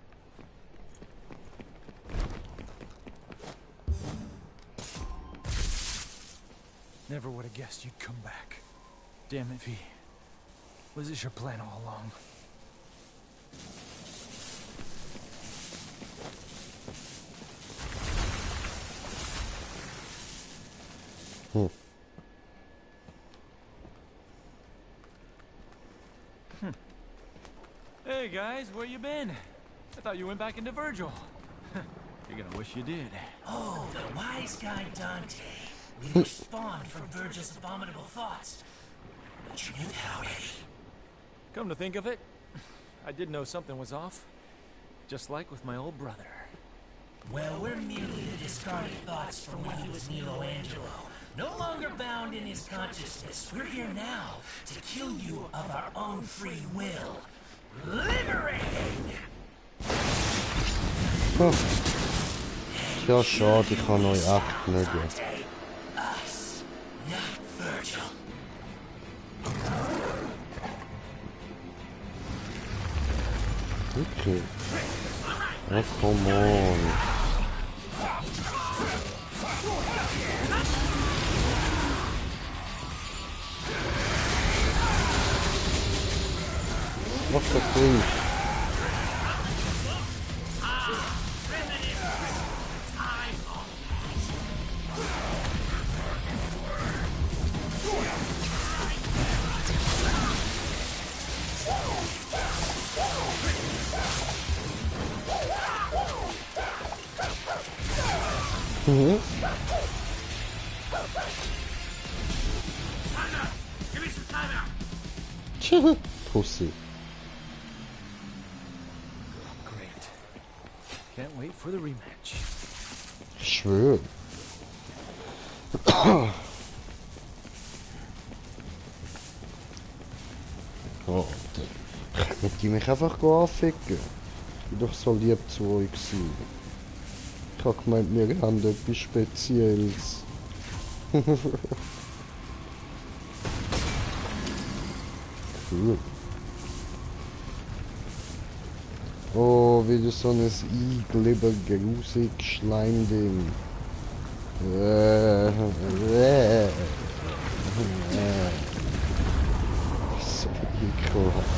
Never would have guessed you'd come back. Damn it, V. Was this your plan all along? Hey guys, where you been? I thought you went back into Virgil. You're gonna wish you did. Oh, the wise guy Dante. We were spawned from Virgil's abominable thoughts. But you knew that already. Come to think of it, I did know something was off. Just like with my old brother. Well, we're merely the discarded thoughts from when he was Nilo Angelo. No longer bound in his consciousness. We're here now to kill you of our own free will. Liberating! Ja, schade, ich kann euch echt mögen. Us, not Virgil. Okay. Oh, come on. What's the thing? Pussy. Great. Can't wait for the rematch. Schwör. Oh, mit die mich einfach anficken. Ich bin doch so lieb zu euch gewesen. Ich hab gemeint, wir haben etwas Spezielles. Cool. Oh, wieder so ein Iglibber grusig Schleimding. So ekelhaft.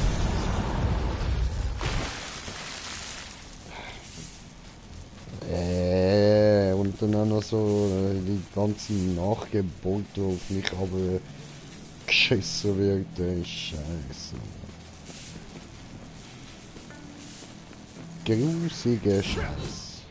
Und dann auch noch so die ganze Nachgeburt, die auf mich aber geschissen wird, Scheiße. Grusige Scheiß.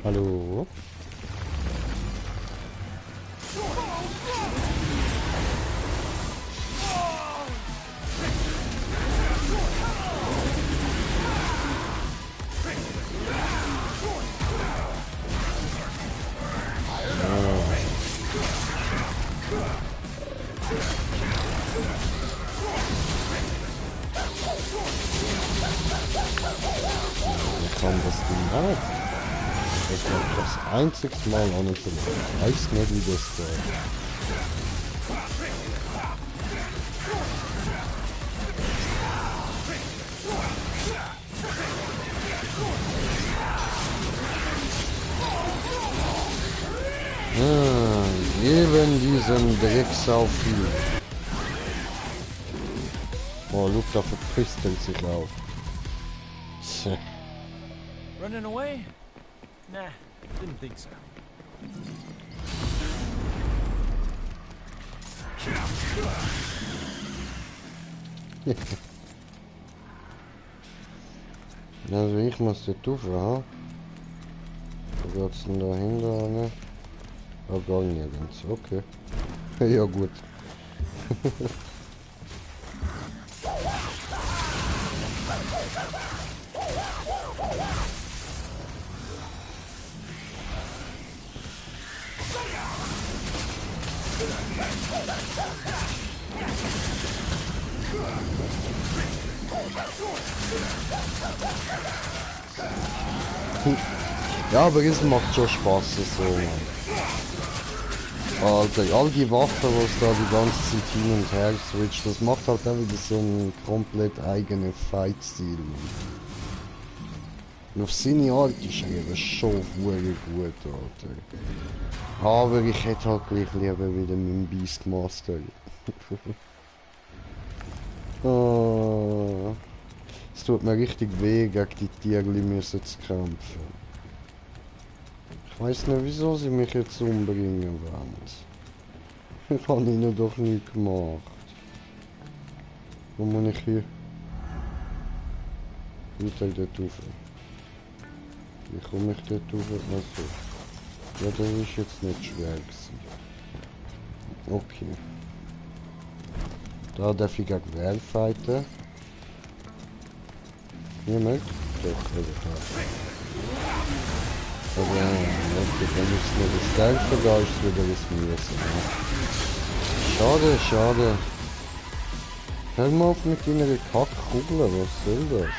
Hallo? Kann das Ding auch? Ich glaube, das einzigste Mal auch nicht so. Ich weiß nicht, wie das geht. Eben diesen Drecksaufiel. Oh, Luke, da verpisst er sich auch. Tja. Running away? Nah, didn't think so. Also ich muss dort rauf, ha? Wo geht's denn dahinter, ne? Oh, gar nirgends, okay. Ja gut. Ja, aber es macht schon Spaß so. Alter, all die Waffen, was da die ganze Zeit hin und her switcht, das macht halt auch wieder so einen komplett eigenen Fight-Stil. Und auf seine Art ist er schon wirklich gut, Alter. Aber ich hätte halt gleich lieber wieder mit dem Beastmaster. Oh, es tut mir richtig weh, gegen die Tierli müssen zu kämpfen. Ich weiß nicht, wieso sie mich jetzt umbringen wollen. Ich habe ihnen doch nichts gemacht. Wo muss ich hier? Wieder dort rauf. Wie komme ich dort rauf? Also. Ja, das ist jetzt nicht schwer gewesen. Okay. Da darf ich gegen wen fighten. Niemand? Doch, also da. Aber ja, okay, wenn ich es nicht das Delta da ist, es wieder das müssen. Schade, schade. Hör mal auf mit deiner Kackkugel, was soll das?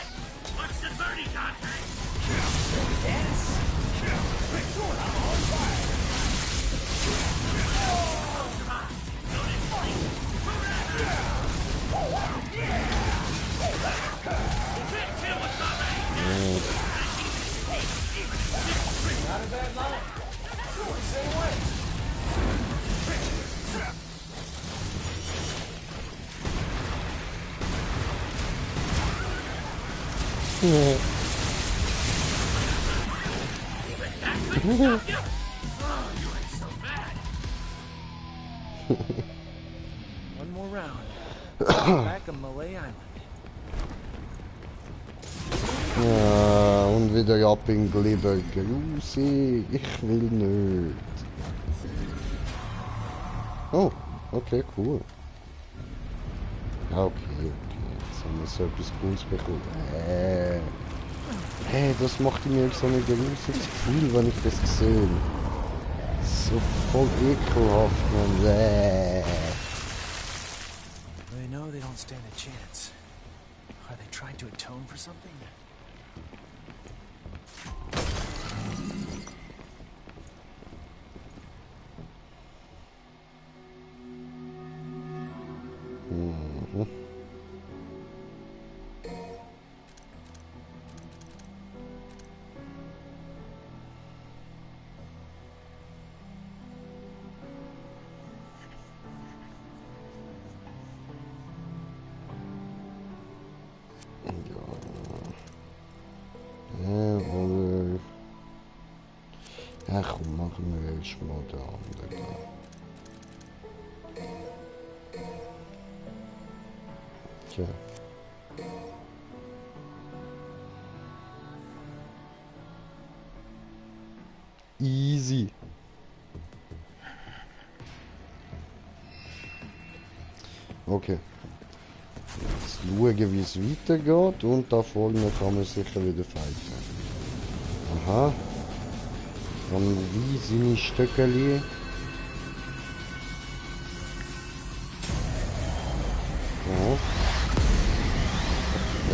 One more round. Back on Malay Island. Ja, und wieder ab in Glibber. Grusig, ich will nicht. Oh, okay, cool. Ja, okay. Jetzt haben wir so etwas Cooles bekommen. Hey, das macht mir so ein grusiges Gefühl, wenn ich das sehe. So voll ekelhaft, man. They know they don't stand a chance. Are they trying to atone for something? Mhm. Oder... Ja, komm, machen wir erst mal den anderen. Tja. Easy. Okay. Jetzt schauen, wie es weitergeht und da vorne kann man sicher wieder fighten. Aha. Und wie seine Stöckeli? Ja.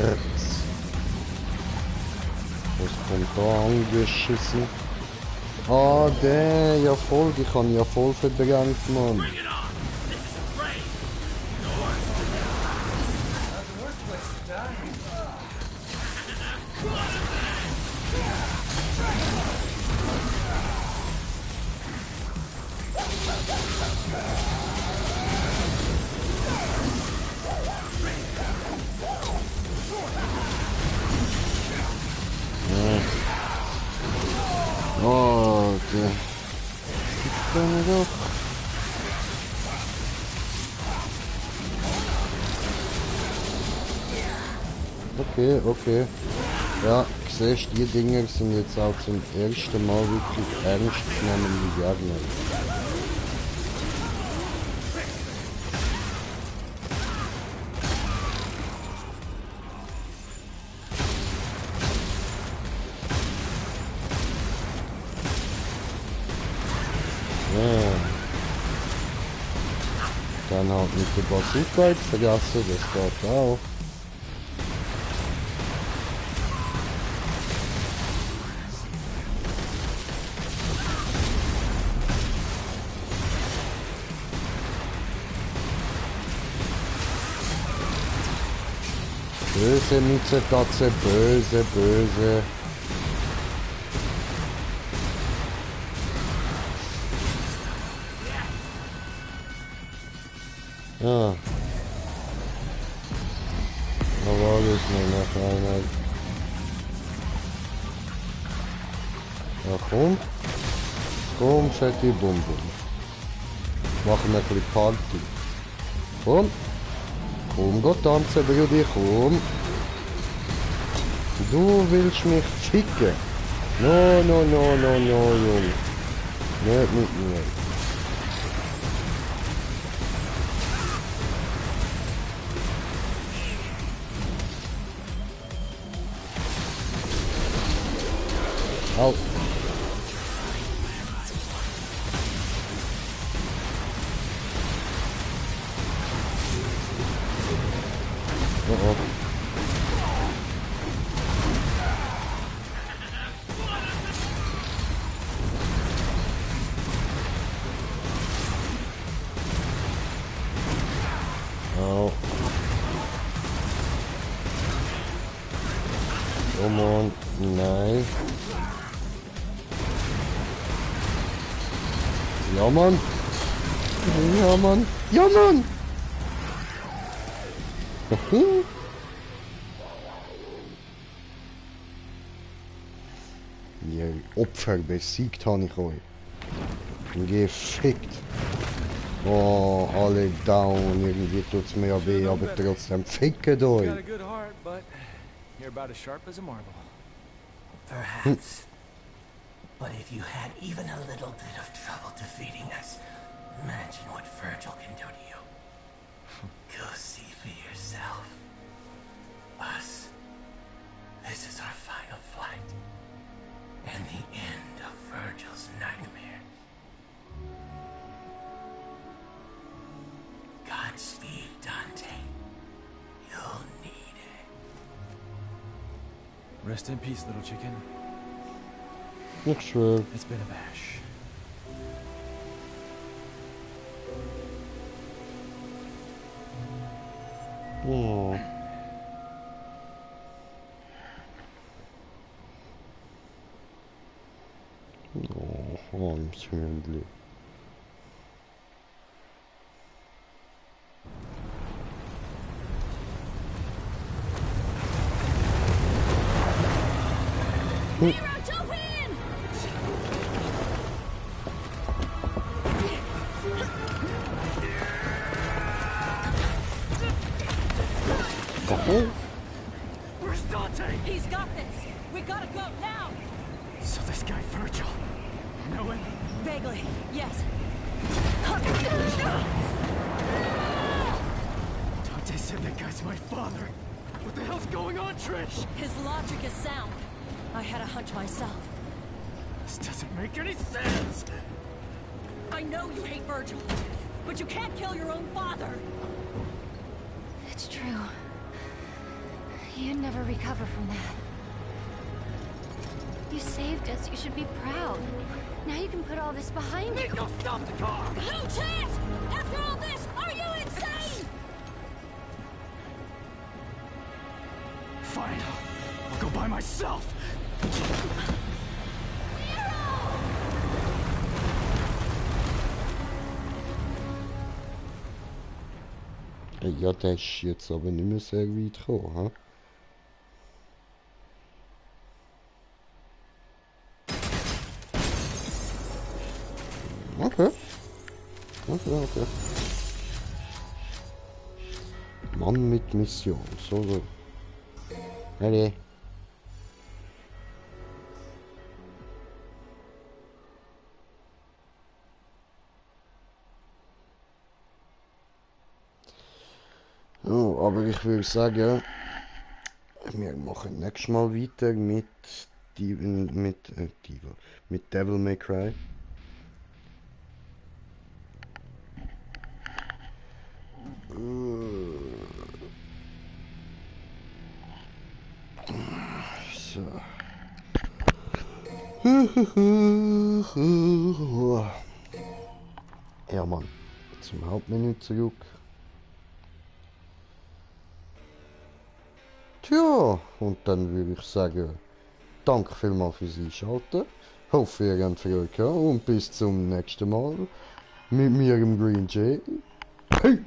Jetzt. Was kommt da angeschissen? Ah, der, ja voll, die kann ja voll verbrannt, Mann. Oh, der. Gibt's da nicht doch? Okay, okay. Ja, siehst, die Dinger sind jetzt auch zum ersten Mal wirklich ernst zu nehmen, wie Gegner. Ja. Dann halt mit der Bazooka jetzt vergessen, das geht auch. Böse Mitzetatze, böse, böse. Ja. Da war das noch nach einer. Ja, komm. Komm, fette Bum Bum. Machen wir ein bisschen Party. Komm. Komm, geh tanzen, Brudi, komm. Du willst mich ficken? No, no, no, no, no, Junge. Nicht mit mir. Au. Oh, oh. Au. Come on. Nein. Ja, Mann. Ja, Mann. Ja, Mann. Ihr Opfer besiegt habe ich euch. Gefickt. Oh, alle down. Irgendwie tut's mir ja weh, aber trotzdem fickt euch. Got a good heart, but you're about as sharp as a marble. Perhaps. But if you had even a little bit of trouble defeating us, imagine what Virgil can do to you. Go see for yourself. Us. This is our final flight. And the end of Virgil's nightmare. Godspeed, Dante. You'll need it. Rest in peace, little chicken. Ich schwör. It's been a bash. Oh. Oh, I'm sorry. Nero, jump in! Where's Dante? He's got this. We gotta go now. So this guy Virgil. Know him? Vaguely, yes. Dante said that guy's my father. What the hell's going on, Trish? His logic is sound. I had a hunch myself. This doesn't make any sense. I know you hate Virgil, but you can't kill your own father. It's true. You'd never recover from that. You saved us. You should be proud. Now you can put all this behind you. Nico, stop the car! No chance! After all this, are you insane? Fine. I'll go by myself. Ja, der ist jetzt aber nicht mehr sehr weit gekommen, Okay. Okay. Mann mit Mission. So. Allez. Oh, aber ich würde sagen, wir machen nächstes Mal weiter mit Devil May Cry. So. Ja, Mann. Zum Hauptmenü zurück. Tja, und dann würde ich sagen, danke vielmals fürs Einschalten. Hoffe, ihr habt Freude gehabt und bis zum nächsten Mal mit mir im Green Jay. Hey!